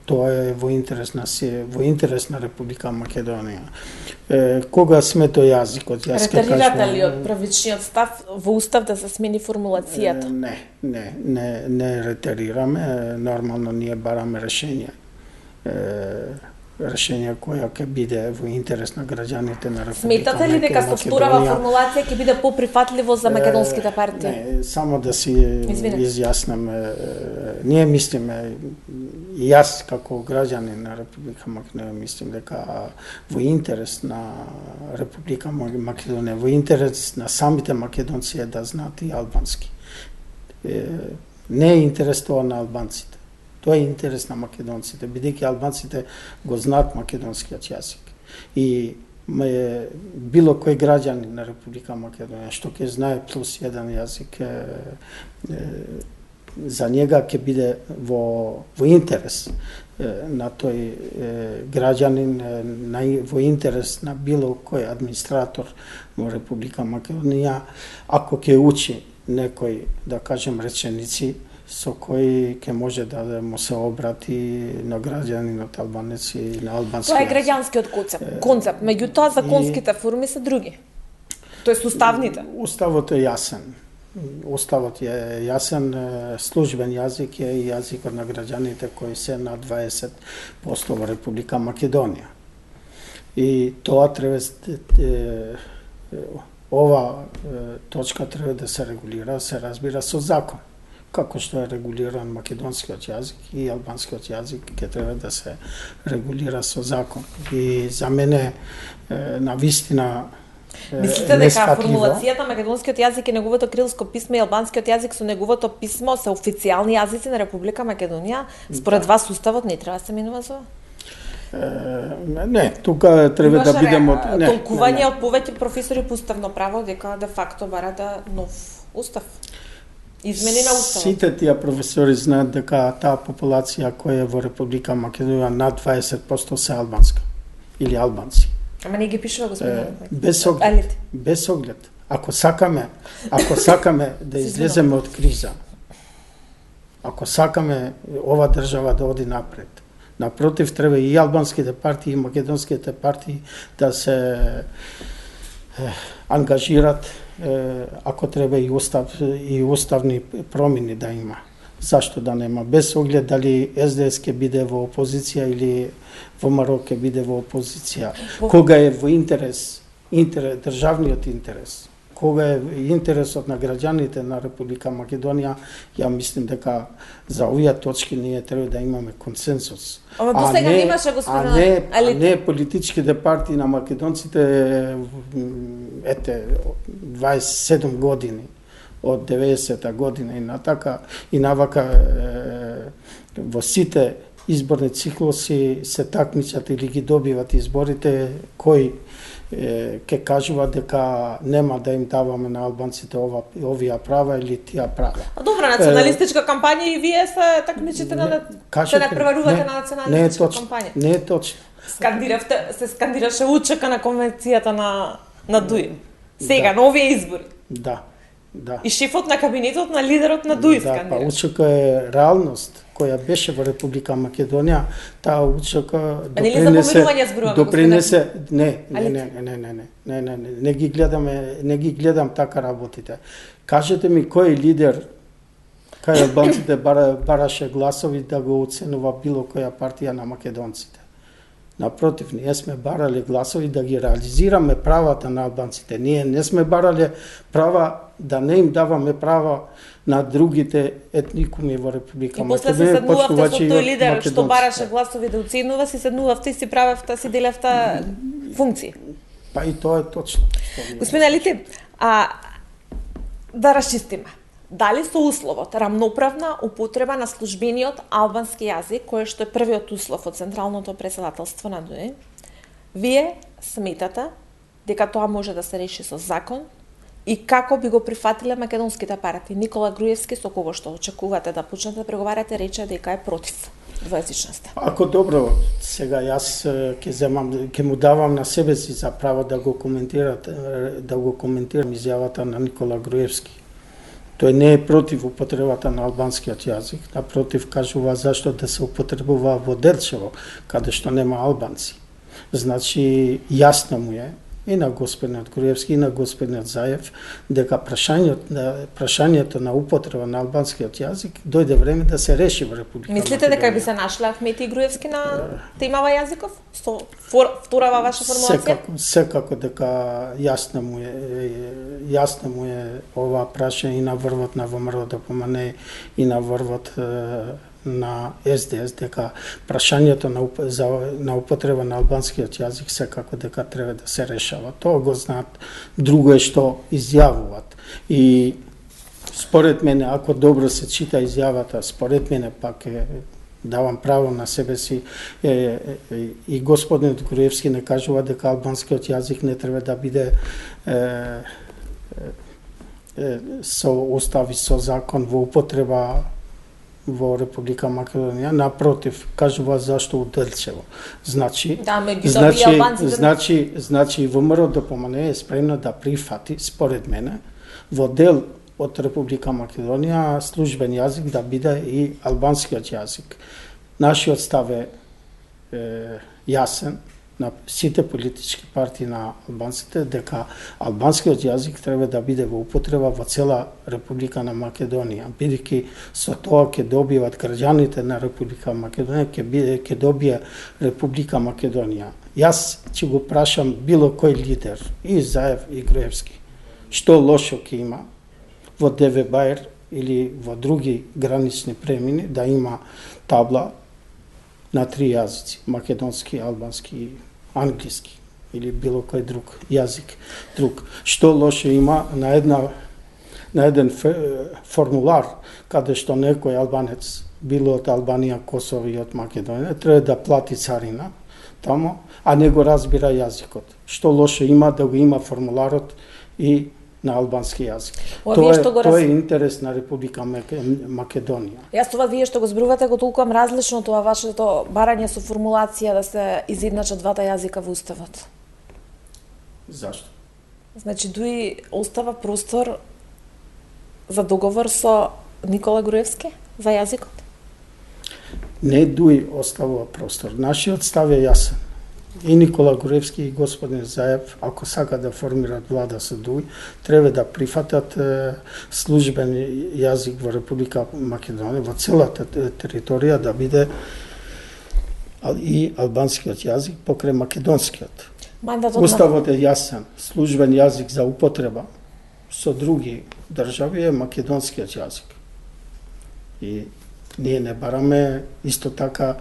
Тоа е во интерес на Република Македонија. Кога сме до јазикот? Ретерирате ли од првичниот став во устав да се смени формулацијата? Не ретерираме, нормално ние бараме решение која ќе биде во интерес на граѓаните на Република Македонија. Сметате ли дека со вторава формулација ќе биде поприфатливо за македонските партии? Не, само да си изјаснам. Ние мислиме, и јас како граѓанин на Република Македонија мислим дека во интерес на Република Македонија, во интерес на самите македонци е да знаат и албански. Не е интерес тоа на албанците. Тоа е интерес на македонците, бидејќи албанците го знаат македонскиот јазик. И било кој граѓанин на Република Македонија што ќе знае плюс еден јазик, за njega ќе биде во интерес на тој граѓанин, во интерес на било кој администратор во Република Македонија, ако ќе учи некој, да кажем, реченици, со кои ќе може да му се обрати на граѓанинот албанец и на албански. Тоа е граѓанскиот концепт, меѓутоа законските форми се други. Тоест уставните. Уставот е јасен. Уставот е јасен, службен јазик е и јазикот на граѓаните кои се на 20% во Република Македонија. И тоа треба ова точка треба да се регулира, се разбира со закон. Како што е регулиран македонскиот јазик и албанскиот јазик ќе треба да се регулира со закон. И за мене на вистина мислите дека формулацијата македонскиот јазик и неговото крилско писмо и албанскиот јазик со неговото писмо се официјални јазици на Република Македонија? Според вас уставот не треба да се менува за ова? Не, тука треба да бидеме толкување од повеќе професори по уставно право дека де факто барате нов устав. Измени на уставот. Сите тие професори знаат дека таа популација која е во Република Македонија над 20% се албанска или албанци. Ама не ги пишува господин. Без оглед. Ако сакаме да излеземе од криза, ако сакаме ова држава да оди напред, напротив треба и албанските партии и македонските партии да се ангажират, ако треба и уставни промени да има. Зашто да нема? Без оглед дали СДС ќе биде во опозиција или ВМРО ќе биде во опозиција. Кога е во интерес, државниот интерес, кога е интересот на граѓаните на Република Македонија, ја мислим дека за овие точки ние треба да имаме консенсус. Ама до сега немаше, господине, а не политичките партии на македонците, ете, 27 години, од 90-та година и натака, и навака во сите изборни циклуси се такмичат или ги добиват изборите, кој ќе кажува дека нема да им даваме на албанците овие права или тие права. Добра, националистичка кампања и вие се такмичите се надпреварувате на националистичка кампања. Не е точно. Се скандираше УЧК на конвенцијата на ДУИ. Сега, на овие избори. Да. И шефот на кабинетот на лидерот на ДУИ скандира. Да, па УЧК е реалност која беше во Република Македонија, таа УЧК допринесе не ги гледаме, не ги гледам така работите. Кажете ми кој лидер кај албанците бараше гласови да го оценува било која партија на македонците. Напротив, ние сме барали гласови да ги реализираме правата на албанците. Ние не сме барали права да не им даваме права на другите етникуми во Република Македонија. И после се седнувавте со тој лидер што бараше гласови да оценува, се седнувавте и си правевте, си делевте функции. Па и тоа е точно. Господин Алити, да расчистиме. Дали со условот рамноправна употреба на службениот албански јазик, кој што е првиот услов од Централното претседателство на ДУИ, вие сметате дека тоа може да се реши со закон и како би го прифатиле македонските партии? Никола Груевски, со кого што очекувате да почнете да преговарате, рече дека е против двојазичноста. Ако добро, сега јас ќе му давам на себе си за право да го коментирам изјавата на Никола Груевски. Тој не е против употребата на албанскиот јазик, напротив кажува зашто да се употребува во Дерчево, каде што нема албанци. Значи, јасно му е и на господинот Груевски и на господинот Заев дека прашањето на употреба на албанскиот јазик дојде време да се реши во Република Македонија. Мислите дека би се нашле Ахмети и Груевски на темава јазиков? Со вторава ваша формулација? Секако дека јасно му е ова прашање и на врвот на ВМРО ДПМН и на врвот на СДС дека прашањето на употреба на албанскиот јазик секако дека треба да се решава. Тоа го знаат, друго е што изјавуваат. И според мене, ако добро се чита изјавата, според мене пак давам право на себе си, и господинот Груевски не кажува дека албанскиот јазик не треба да биде со устав и со закон во употреба во Република Македонија, напротив, кажува зашто Дерчево. Значи, ВМРО ДПМН е спремна да прифати, според мене, во дел од Република Македонија службен јазик да биде и албанскиот јазик. Нашиот став е јасен на сите политички партии на албанците дека албанскиот јазик треба да биде во употреба во цела Република на Македонија, бидејќи со тоа ќе добиват граѓаните на Република Македонија, ќе добие Република Македонија. Јас ќе го прашам било кој лидер, и Заев и Груевски, што лошо ќе има во ДВ Бајр или во други гранични премини да има табла на три јазици, македонски, албански, англиски или било кој друг јазик. Што лошо има на еден формулар каде што некој албанец, било од Албанија, Косово и од Македонија, треба да плати царина тамо, а не го разбира јазикот. Што лошо има да го има формуларот и на албански јазик. Тоа е интерес на Република Македонија. Јас това вие што го зборувате го толкувам различно тоа вашето барање со формулација да се изедначат двата јазика во уставот. Зашто? Значи ДУИ остава простор за договор со Никола Груевски за јазикот? Не ДУИ оставува простор. Нашиот став е јасен. И Никола Груевски и господин Заев, ако сака да формират влада со ДУИ, треба да прифатат службен јазик во Република Македонија, во целата територија да биде и албанскиот јазик покрај македонскиот. Уставот е јасен, службен јазик за употреба со други држави е македонскиот јазик. И ние не бараме исто така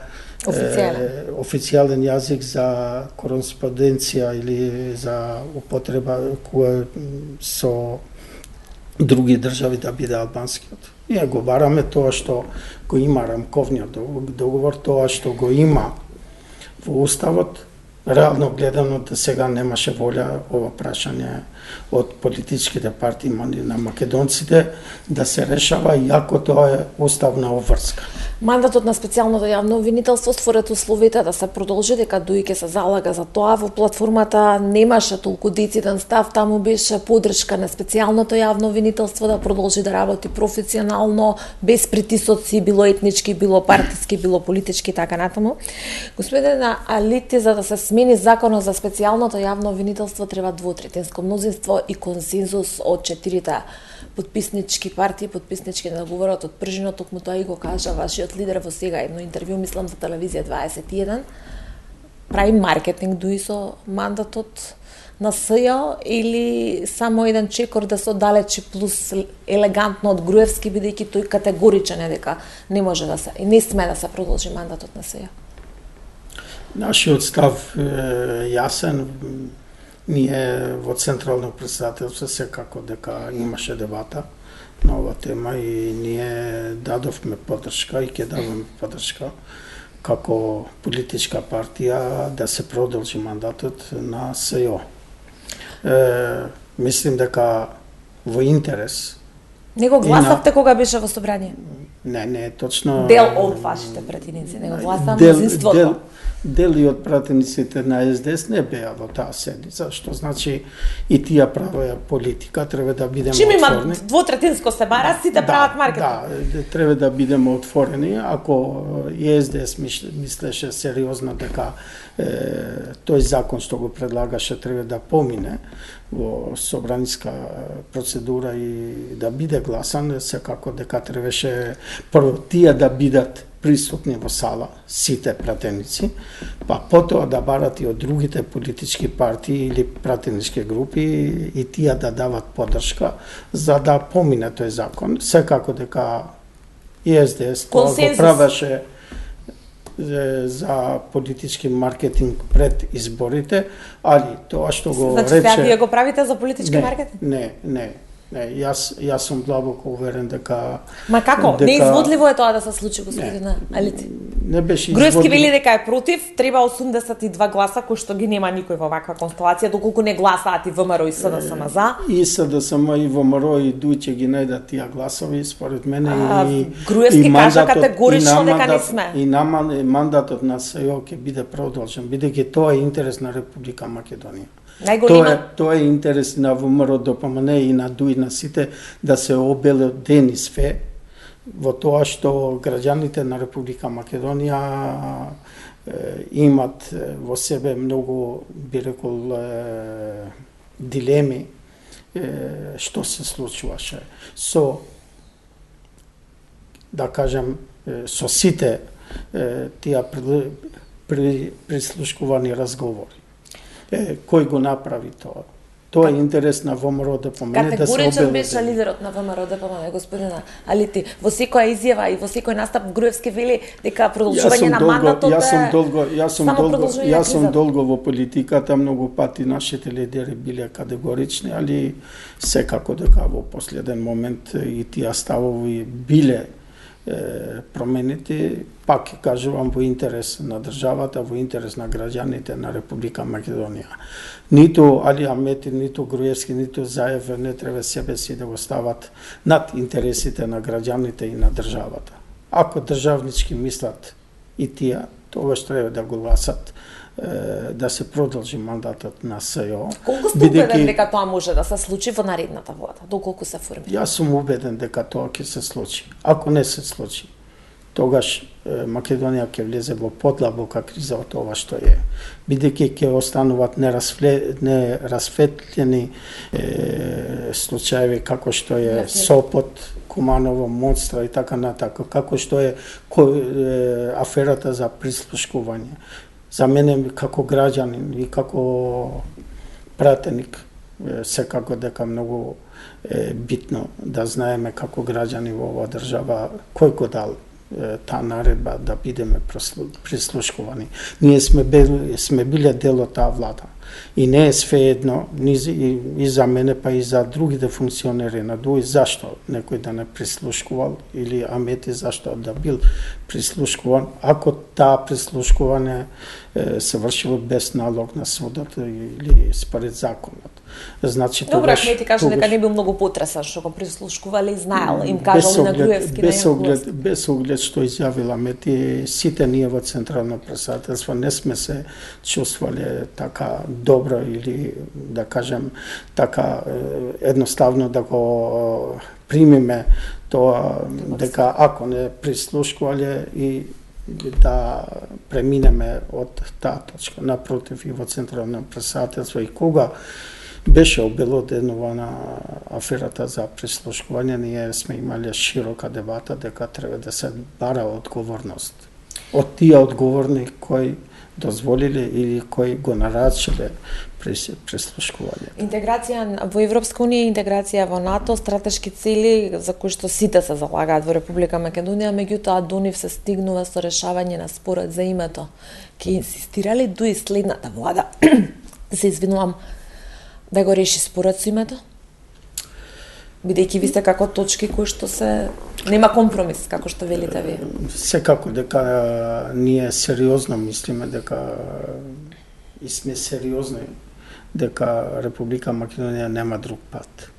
официјален јазик за кореспонденција или за употреба која со други држави да биде албанскиот. Ние го бараме тоа што го има рамковниот договор, тоа што го има во уставот. Реално гледано до сега немаше волја ова прашање од политичките партии на македонците да се решава, иако тоа е уставна обврска. Мандатот на специјалното јавно обвинителство според условите да се продолжи, дека Дујке се залага за тоа. Во платформата немаше толку дециден став, таму беше поддршка на специјалното јавно обвинителство да продолжи да работи професионално, без притисоци, било етнички, било партиски, било политички, така натаму. Господине Алити, за да се смени законот за специјалното јавно обвинителство треба двотретинско мнозинство и консензус од 4 подписнички партии, подписнички на договорот од пржинот, токму тоа и го кажа вашиот лидер во сега едно интервју, мислам за телевизија 21. Прави маркетинг дуи со мандатот на СЈО или само еден чекор да се оддалечи плюс елегантно од Груевски, бидејќи тој категоричен е дека не може да се и не сме да се продолжи мандатот на СЈО? Нашиот став е јасен. Ние во Централно претседателство секако дека имаше дебата на ова тема и ние дадовме поддршка и ќе даваме поддршка како политичка партија да се продолжи мандатот на СЈО. Мислим дека во интерес. Не го гласавте кога беше во собрание? Не, точно. Дел од вашите пратеници, не го гласа мнозинството. Дели од пратениците на СДС не беа во таа седница, што значи и тие правеа политика, треба да бидеме отворени. Чим има двотретинско се бара, сите прават маркетинг. Да, треба да бидеме отворени. Ако и СДС мислеше сериозно дека тој закон што го предлагаше треба да помине во собраниска процедура и да биде гласан, секако дека требаше прво тие да бидат присутни во сала, сите пратеници, па потоа да барат и од другите политички партии или пратенички групи и тие да дават поддршка за да помине тој закон. Секако дека и СДС тоа го правеше за политички маркетинг пред изборите, али тоа што го рече... Значи, вие го правите за политички маркетинг? Не, јас сум длабоко уверен дека... Ма како? Неизводливо е тоа да се случи, господина Алити? Не беше изводливо. Груевски вели дека е против, треба 82 гласа, кои што ги нема никој во ваква констелација, доколку не гласаат и ВМРО и СДСМ за. И СДСМ и ВМРО и Дујче ги најдат тие гласови, според мене и Груевски кажа категорично дека не сме. И мандатот на СЈО ќе биде продолжен, бидејќи тоа е интерес на Република Македонија. Тоа е интерес на ВМРО ДПМН и на ДУИ на сите да се обелодени све во тоа што граѓаните на Република Македонија имат во себе многу, би рекол, дилеми што се случуваше со, да кажем, со сите тие прислушкувани разговори. Кој го направи тоа? Тоа е интерес на ВМРО ДПМН да се обелодени. Категоричен беше лидерот на ВМРО ДПМН, господина Алити. Во секоја изјава и во секој настап Груевски вели дека продолжување на мандатот е само продолжување на Јас сум долго во политиката, многу пати нашите лидери биле категорични, али секако дека во последен момент и тие ставови биле променити, пак кажувам, во интерес на државата, во интерес на граѓаните на Република Македонија. Ниту Али Амети, ниту Груевски, ниту Заев не треба себе си да го стават над интересите на граѓаните и на државата. Ако државнички мислат и тие, тогаш треба да го гласат да се продолжи мандатот на СЈО. Колку сте убеден дека тоа може да се случи во наредната влада, доколку се формира? Јас сум убеден дека тоа ќе се случи. Ако не се случи, тогаш Македонија ќе влезе во подлабока криза од ова што е. Бидејќи ќе остануваат нерасветлени случаеви како што е Сопот, Куманово, Монстра и така натака, како што е аферата за прислушкување. За мене како граѓанин и како пратеник Секако дека многу е битно да знаеме како граѓани во оваа држава кој го дал таа наредба да бидеме прислушкувани. Ние сме биле дел од таа влада. И не е свеедно и за мене, па и за другите функционери на ДУИ, зашто некој да не прислушкувал или Амети зашто да бил прислушкуван, ако таа прислушкување се вршило без налог на судот или според законот. Значи, Добро, Ахмети кажа дека не бил многу потресен што го прислушкувале и знаел, им кажал на Груевски без оглед што изјавила Амети, сите ние во Централно претседателство не сме се чувствале така добро или да кажем така едноставно да го примиме тоа дека ако не прислушкувале и да преминеме од таа точка. Напротив, и во Централно претседателство и кога беше обелоденувана аферата за прислушкување, ние сме имале широка дебата дека треба да се бара одговорност од тие одговорни кои дозволиле или кои го нарачиле прислушкување. Интеграција во Европска унија, интеграција во НАТО, стратешки цели за кои што сите се залагаат во Република Македонија, меѓутоа до нив се стигнува со решавање на спорот за името. Ке инсистирале до и следната влада, се извинувам, да го реши спорот со името? Бидејќи ви сте како точки кои што се нема компромис, како што велите вие. Секако дека ние сериозно мислиме дека и сме сериозни дека Република Македонија нема друг пат.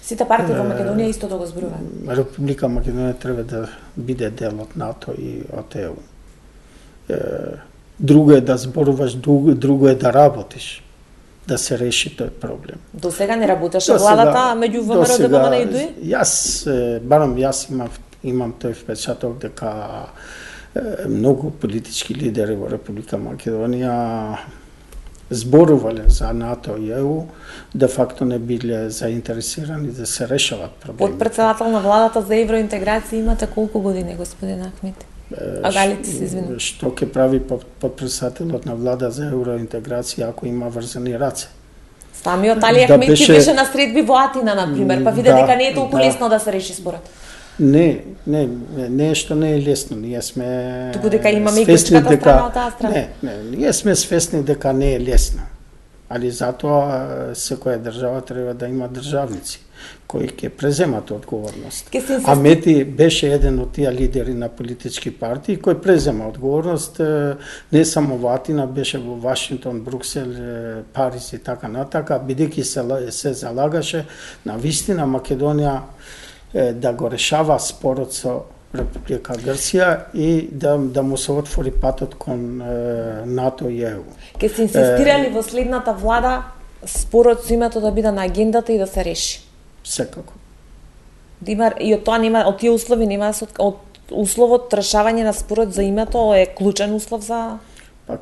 Сите партии во Македонија исто да го зборуваат. Република Македонија треба да биде дел од НАТО и од ЕУ. Друго е да зборуваш, друго е да работиш, да се реши тој проблем. До сега не работеше владата меѓу ВМРО, ДПМН и ДУИ? Барам јас имам тој впечаток дека многу политички лидери во Република Македонија зборувале за НАТО и ЕУ, де факто не биле заинтересирани да се решават проблеми. Подпредседател на владата за евроинтеграција имате колку години, господин Ахмет? Галици се извинувам. Што ќе прави подпредседателот на влада за евроинтеграција ако има врзани раце? Самиот Али Ахмети беше на средби во Атина, например, па виде дека не е толку лесно да се реши спорот. Не е што не е лесно. Ние сме туку дека имаме и грчката страна од таа страна. Не, ние сме свесни дека не е лесно. Али затоа секоја држава треба да има државници кои ќе преземат одговорност. Амети беше еден од тие лидери на политички партии кој презема одговорност не само во Атина, беше во Вашингтон, Бруксел, Париз и така натака, бидејќи се залагаше на вистина Македонија да го решава спорот со Република Грција и да му се отвори патот кон НАТО и ЕУ. Ке се инсистирали во следната влада спорот со името да биде на агендата и да се реши? Секако. И од тоа нема, од тие услови нема, од условот решавање на спорот за името е клучен услов за...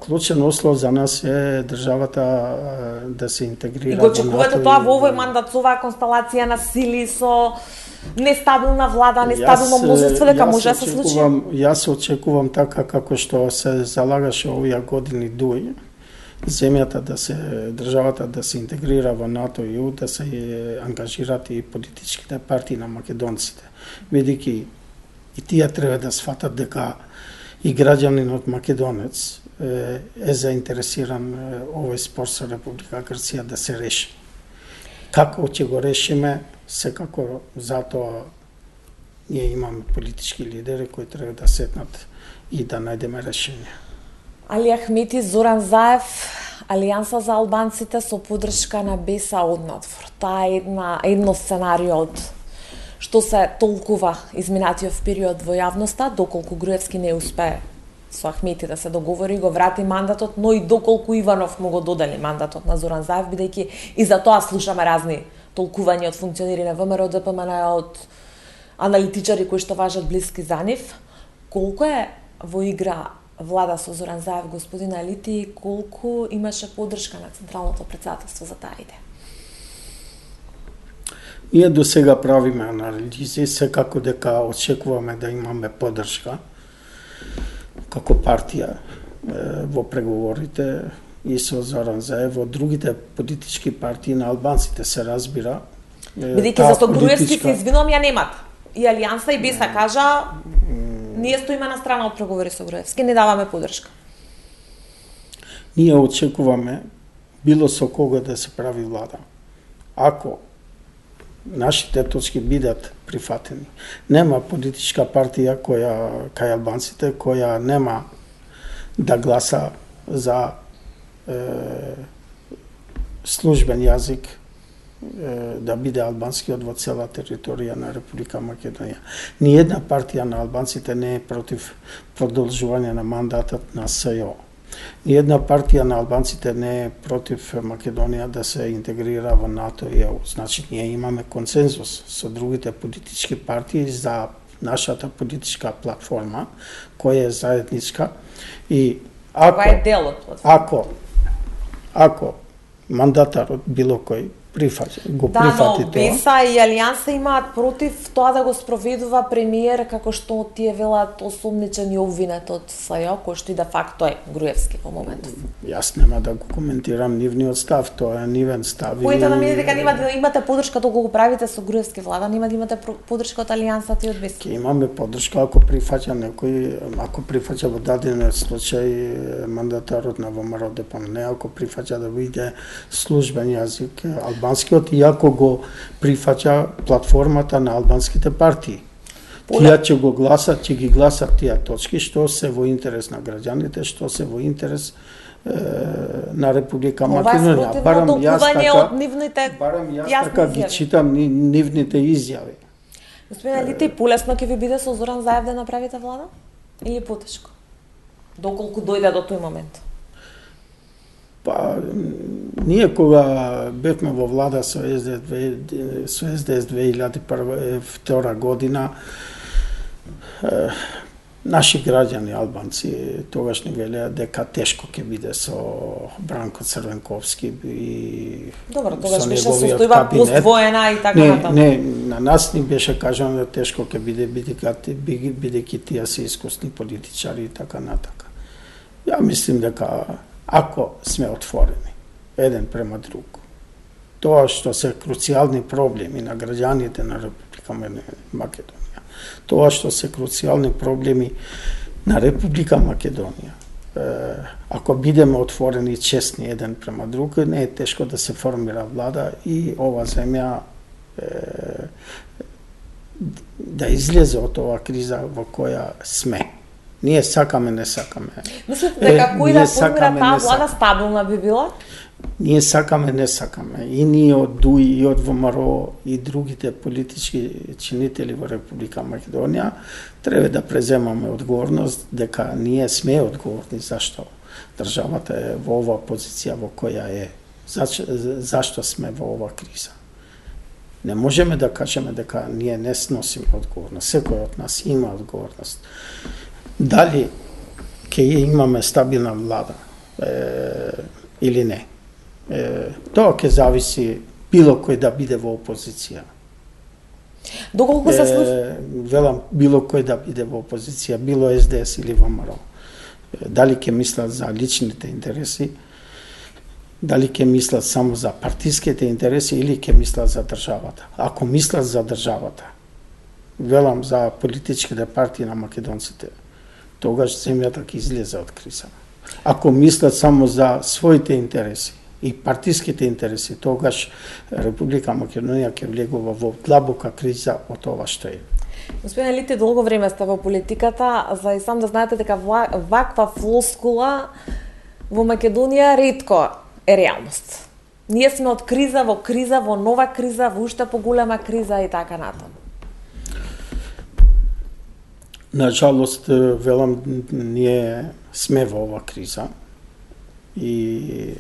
Клучен услов за нас е државата да се интегрира. И го очекувате тоа во овој мандат со оваа констелација на сили, со нестабилна влада, нестабилно мнозинство, дека може да се случи? Јас очекувам така како што се залагаше овие години ДУИ, земјата да се, државата да се интегрира во НАТО и ЕУ, да се ангажират и политичките партии на македонците. Бидејќи и тие треба да сфатат дека и граѓанинот македонец е заинтересиран овој спор со Република Грција да се реши. Како ќе го решиме, секако затоа ние имаме политички лидери кои треба да седнат и да најдеме решение. Али Ахмети, Зоран Заев, Алијанса за албанците со поддршка на БЕСА однадвор. Таа е едно сценарио од што се толкува изминатиот период во јавноста, доколку Груевски не успее со Ахмети да се договори, го врати мандатот, но и доколку Иванов му го додели мандатот на Зоран Заев, бидејќи и за тоа слушаме разни толкувања од функционери на ВМРО, ДПМН, од аналитичари кои што важат блиски за нив. Колку е во игра влада со Зоран Заев, господин Алити, и колку имаше поддршка на Централното претседателство за таа идеја? Ние до сега правиме анализи, секако дека очекуваме да имаме поддршка како партија во преговорите. и со Зоран Заев, во другите политички партии на албанците се разбира. Бидејќи за со Груевски се извинувам, ја немат. И Алијанса и Беса кажа, ние стоиме на страна од преговори со Груевски, не даваме поддршка. Ние очекуваме било со кого да се прави влада. Ако нашите точки бидат прифатени, нема политичка партија кај албанците која нема да гласа за службен јазик да биде албанскиот во цела територија на Република Македонија. Ниједна партија на албанците не е против продолжување на мандатот на СЈО. Ниједна партија на албанците не е против Македонија да се интегрира во НАТО и ЕУ. Значи, ние имаме консензус со другите политички партии за нашата политичка платформа, која е заедничка. И Ова е дел од платформа. Ако мандатарот било кој го да, прифати но тоа. Беса и Алијанса имаат против тоа да го спроведува премиер, како што тие велат осумничен и обвинет од СЈО, кој што и де факто е Груевски во моментов. Јас нема да го коментирам нивниот став, тоа е нивен став. Којте да ми дека нема да имате поддршка доколку го правите со Груевски влада, нема да имате поддршка од Алијансата и од Беса. Ќе имаме поддршка ако прифаќа некој, ако прифаќа во даден случај мандатарот на ВМРО ДПМН, ако прифаќа да биде службен јазик албанскиот, и ако го прифаќа платформата на албанските партии. Тие ќе го гласат, ќе ги гласат тие точки што се во интерес на граѓаните, што се во интерес на Република Македонија. Барам јас така ги читам нивните изјави. Господине Лите, полесно ќе ви биде со Зоран Заев да направите влада? Или потешко? Доколку дојде до тој момент? Па, ние кога бевме во влада со СДС 2002 година, наши граѓани албанци тогаш не велеа дека тешко ќе биде со Бранко Црвенковски и добро, тогаш беше состојба поствоена и така натаму. Не, на нас ни беше кажано дека тешко ќе биде бидејќи тие се искусни политичари и така натака. Ја мислим дека ако сме отворени еден према друг, тоа што се круцијални проблеми на граѓаните на Република Македонија, тоа што се круцијални проблеми на Република Македонија, ако бидеме отворени и честни еден према друг, не е тешко да се формира влада и ова земја да излезе од оваа криза во која сме. Ние сакаме, не сакаме. Мислите дека кој да формира таа влада стабилна би била? Ние сакаме, не сакаме. И ние од ДУИ, и од ВМРО, и другите политички чинители во Република Македонија треба да преземаме одговорност дека ние сме одговорни зашто државата е во оваа позиција во која е. Зашто сме во оваа криза. Не можеме да кажеме дека ние не сносиме одговорност. Секој од нас има одговорност. Дали ќе имаме стабилна влада или не? Тоа ќе зависи било кој да биде во опозиција. Доколку се велам било кој да биде во опозиција, било СДС или ВМРО. Дали ќе мислат за личните интереси, дали ќе мислат само за партиските интереси или ќе мислат за државата. Ако мислат за државата, велам за политичките партии на македонците, тогаш земјата ќе излезе од криза. Ако мислат само за своите интереси и партиските интереси, тогаш Република Македонија ќе влегува во длабока криза од ова што е. Господине Лите, долго време сте во политиката, за и сам да знаете дека ваква флоскула во Македонија ретко е реалност. Ние сме од криза, во нова криза, во уште поголема криза и така натаму. На жалост, велам, ние сме во ова криза и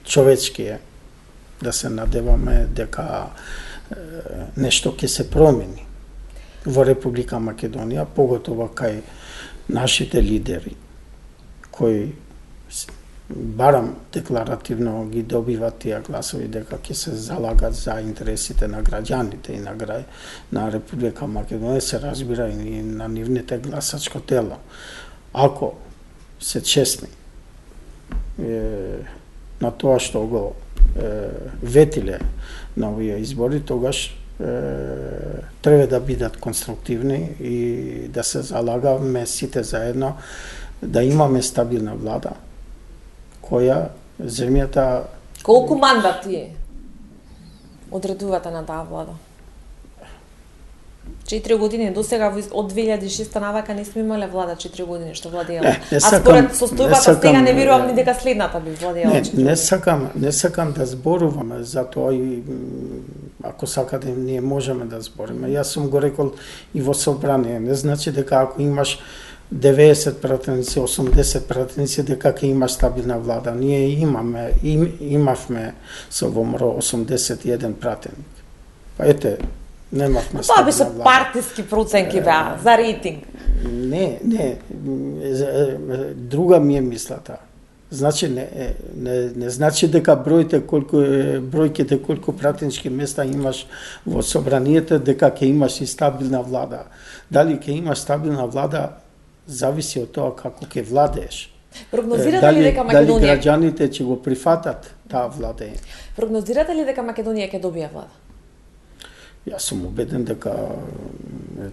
човечки е да се надеваме дека нешто ќе се промени во Република Македонија, поготово кај нашите лидери, кои барам декларативно ги добиват тие гласови дека ќе се залагат за интересите на граѓаните и на Република Македонија, се разбира и на нивните гласачко тело. Ако се честни на тоа што го ветиле на овие избори, тогаш треба да бидат конструктивни и да се залагаме сите заедно да имаме стабилна влада која земјата. Колку мандати одредувате на таа влада? 4 години до сега од 2006 навака не сме имале влада 4 години што владеела. А според состојбата сега не верувам ни дека следната би владеела. Не сакам да зборуваме за тоа и ако сакате ние можеме да збориме. Јас сум го рекол и во собрание, не значи дека ако имаш 90 пратеници, 80 пратеници, дека ќе имаш стабилна влада. Ние имавме со ВМРО 81 пратеник. Па ете, немавме Тоа би со стабилна влада. партиски проценки беа, за рейтинг. Не, друга ми е мислата. Значи не значи дека бројките колку пратенички места имаш во собранието дека ќе имаш и стабилна влада. Дали ќе имаш стабилна влада зависи од тоа како ќе владееш. Прогнозирате ли дека Дали Македонија граѓаните ќе го прифатат таа владење? Прогнозирате ли дека Македонија ќе добие влада? Јас сум убеден дека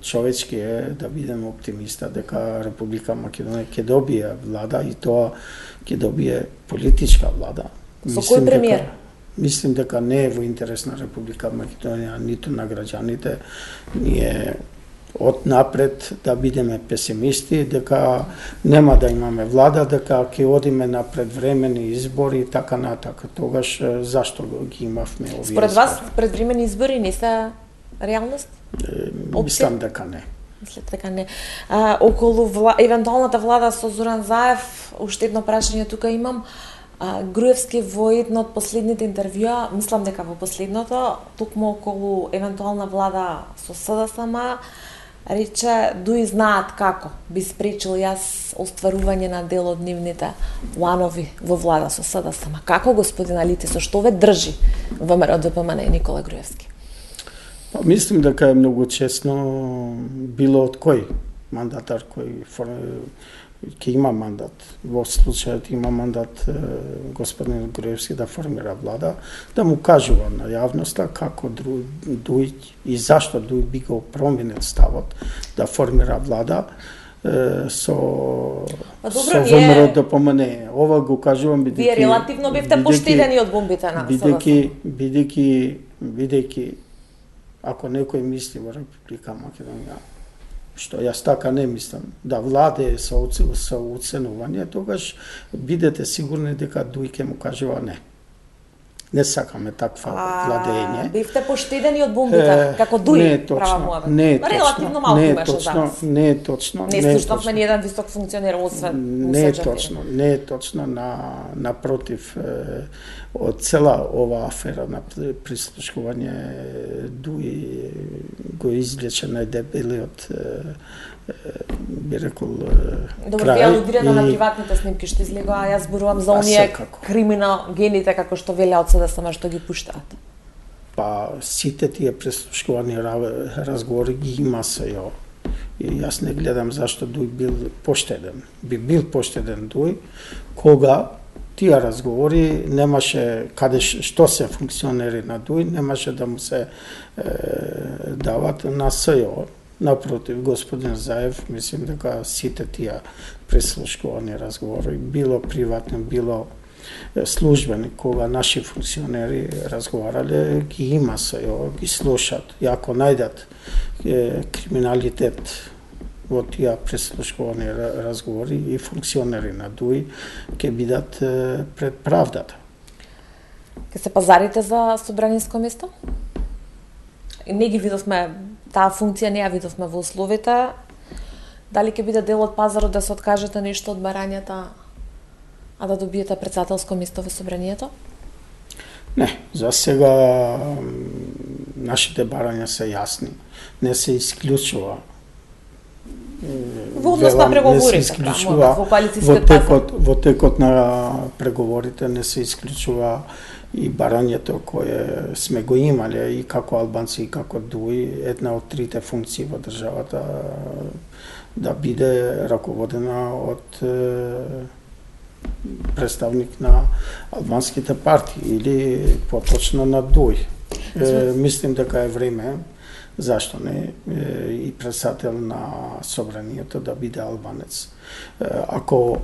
човечки е да бидем оптимиста дека Република Македонија ќе добие влада и тоа ќе добие политичка влада. Со кој премиер? Мислим дека не е во интерес на Република Македонија, ниту на граѓаните. Ние од напред да бидеме песимисти, дека нема да имаме влада, дека ќе одиме на предвремени избори и така натака. Тогаш зашто ги имавме овие избори? Според вас предвремени избори не се реалност? Мислам дека не. Мислите дека не. Околу евентуалната влада со Зоран Заев, уште едно прашање тука имам. Груевски во едно од последните интервјуа, мислам дека во последното, токму околу евентуална влада со СДСМ, рече, дуи знаат како би спречил јас остварување на дел од нивните планови во влада со СДСМ. Како, господин Алити, со што ве држи ВМРО ДПМН и Никола Груевски? Мислим дека е многу честно било од кој мандатар кој ќе има мандат. Во случајот има мандат господин Груевски да формира влада, да му кажува на јавноста како Дуј и зашто Дуј би го променил ставот да формира влада со ВМРО ДПМН. Ова го кажувам бидејќи Вие релативно бевте поштедени од бомбите на бидејќи ако некој мисли во Република Македонија, што јас така не мислам, да владее со оценување, тогаш бидете сигурни дека Дуј ќе му кажува не. Не сакаме таква владење. Бевте поштедени од бомбите, како Дуј, права муавет. Не е точно. Релативно малку беше за вас. Не е точно. Не слушнавме ни еден висок функционер освен Не е точно. Не е точно. Напротив, од цела ова афера на прислушкување Дуј го извлече најдебелиот би рекол Добро, крај. вие алудирате на приватните снимки што излегоа, јас зборувам за оние криминогените како што велеа од СДСМ што ги пуштаат. Па сите тие прислушкувани разговори ги има сеја. И јас не гледам зашто Дуј бил поштеден. Би бил поштеден Дуј кога тие разговори немаше каде што се функционери на Дуј, немаше да му се дават на СЈО. Напротив, господин Заев, мислим дека сите тие прислушкувани разговори, било приватни, било службени, кога наши функционери разговарале, ги има СЈО, ги слушат. И ако најдат криминалитет во тие прислушкувани разговори и функционери на Дуј ќе бидат пред правдата. Ке се пазарите за собраниско место? Не ги видовме, таа функција не ја видовме во условите. Дали ќе биде дел од пазарот да се откажете нешто од барањата, а да добиете председателско место во собранието? Не, за сега нашите барања се јасни. Не се исклучува. Во однос на преговорите, во коалицијскиот пазар. Во текот на преговорите не се исклучува и барањето кое сме го имале и како албанци и како Дуј, една од трите функции во државата да биде раководена од представник на албанските партии или поточно на ДУИ. Мислим дека е време, зашто не, и председател на собранието да биде албанец. Ако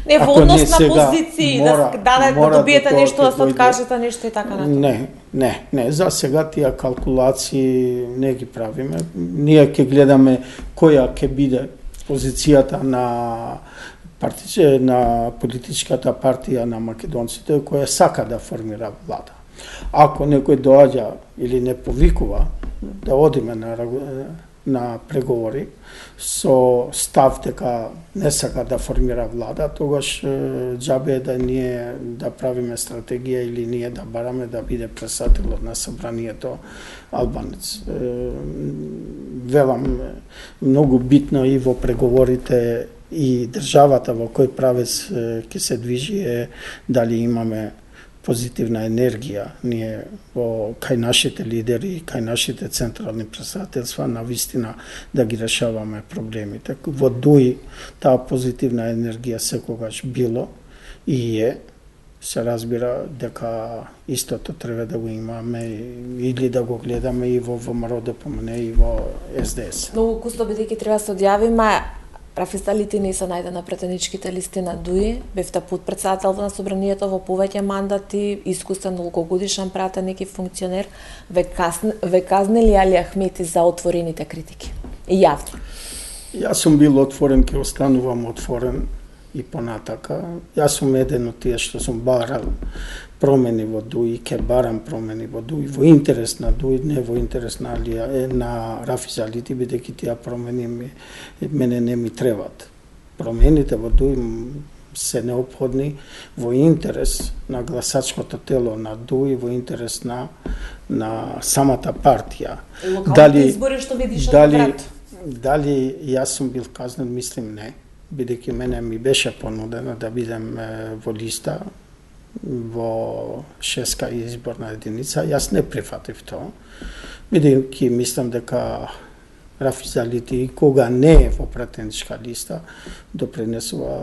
Не, во Ако однос не на сега, позиции, мора- да мора добиете да нешто, да се дојде- откажете нешто и така натаму. Не, за сега тие калкулации не ги правиме. Ние ќе гледаме која ќе биде позицијата на на политичката партија на македонците која сака да формира влада. Ако некој доаѓа или не повикува да одиме на преговори со став дека не сака да формира влада, тогаш џабе е да ние да правиме стратегија или ние да бараме да биде председателот на собранието албанец. Велам, многу битно и во преговорите и државата во кој правец ќе се движи е дали имаме позитивна енергија ние кај нашите лидери, кај нашите централни председателства на вистина да ги решаваме проблемите. Во ДУИ таа позитивна енергија секогаш било и е, се разбира дека истото треба да го имаме или да го гледаме и во ВМРО ДПМН и во СДС. Многу кусто бидејќи треба да се одјавиме, Рафис Алити не се најде на претеничките листи на ДУИ, бевте подпредседател на собранието во повеќе мандати, искусен долгогодишен пратеник и функционер, ве казнили Али Ахмети за отворените критики и јавни? Јас сум бил отворен, ќе останувам отворен и понатака. Јас сум еден од тие што сум барал промени во ДУИ, ќе барам промени во ДУИ, во интерес на ДУИ, не во интерес на Рафис Алити, бидејќи тие промени мене не ми требат. Промените во ДУИ се неопходни во интерес на гласачкото тело на ДУИ, во интерес на самата партија. Локалните избори што ви дишат на врат? Дали јас сум бил казнен, мислим не, бидејќи мене ми беше понудено да бидем во листа во 6-ка изборна единица, јас не прифатив тоа, бидејќи мислам дека Рафис Алити и кога не е во пратеничка листа, допринесува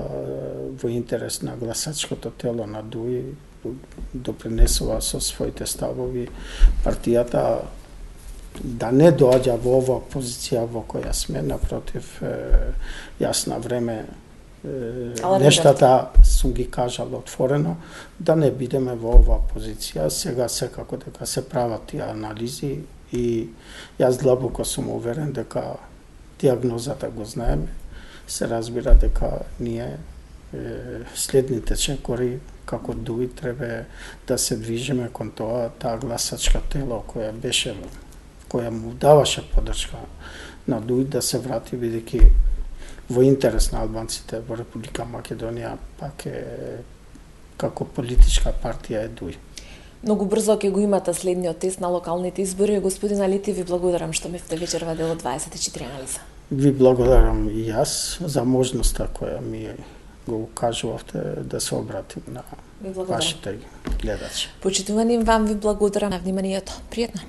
во интерес на гласачкото тело на ДУИ, допринесува со своите ставови партијата да не доаѓа во оваа позиција во која сме, напротив, јас на време нештата сум ги кажал отворено, да не бидеме во оваа позиција. Сега секако дека се прават тие анализи и јас длабоко сум уверен дека диагнозата го знаеме. Се разбира дека ние следните чекори како ДУИ треба да се движиме кон таа гласачка тело која му даваше поддршка на ДУИ да се врати, бидејќи во интерес на албанците во Република Македонија пак е како политичка партија е ДУИ. Многу брзо ќе го имате следниот тест на локалните избори. Господин Алити, ви благодарам што бевте вечерва дел од 24 анализа. Ви благодарам и јас за можноста која ми го укажувавте да се обратим на вашите гледачи. Почитувани вам ви благодарам на вниманието. Пријатно.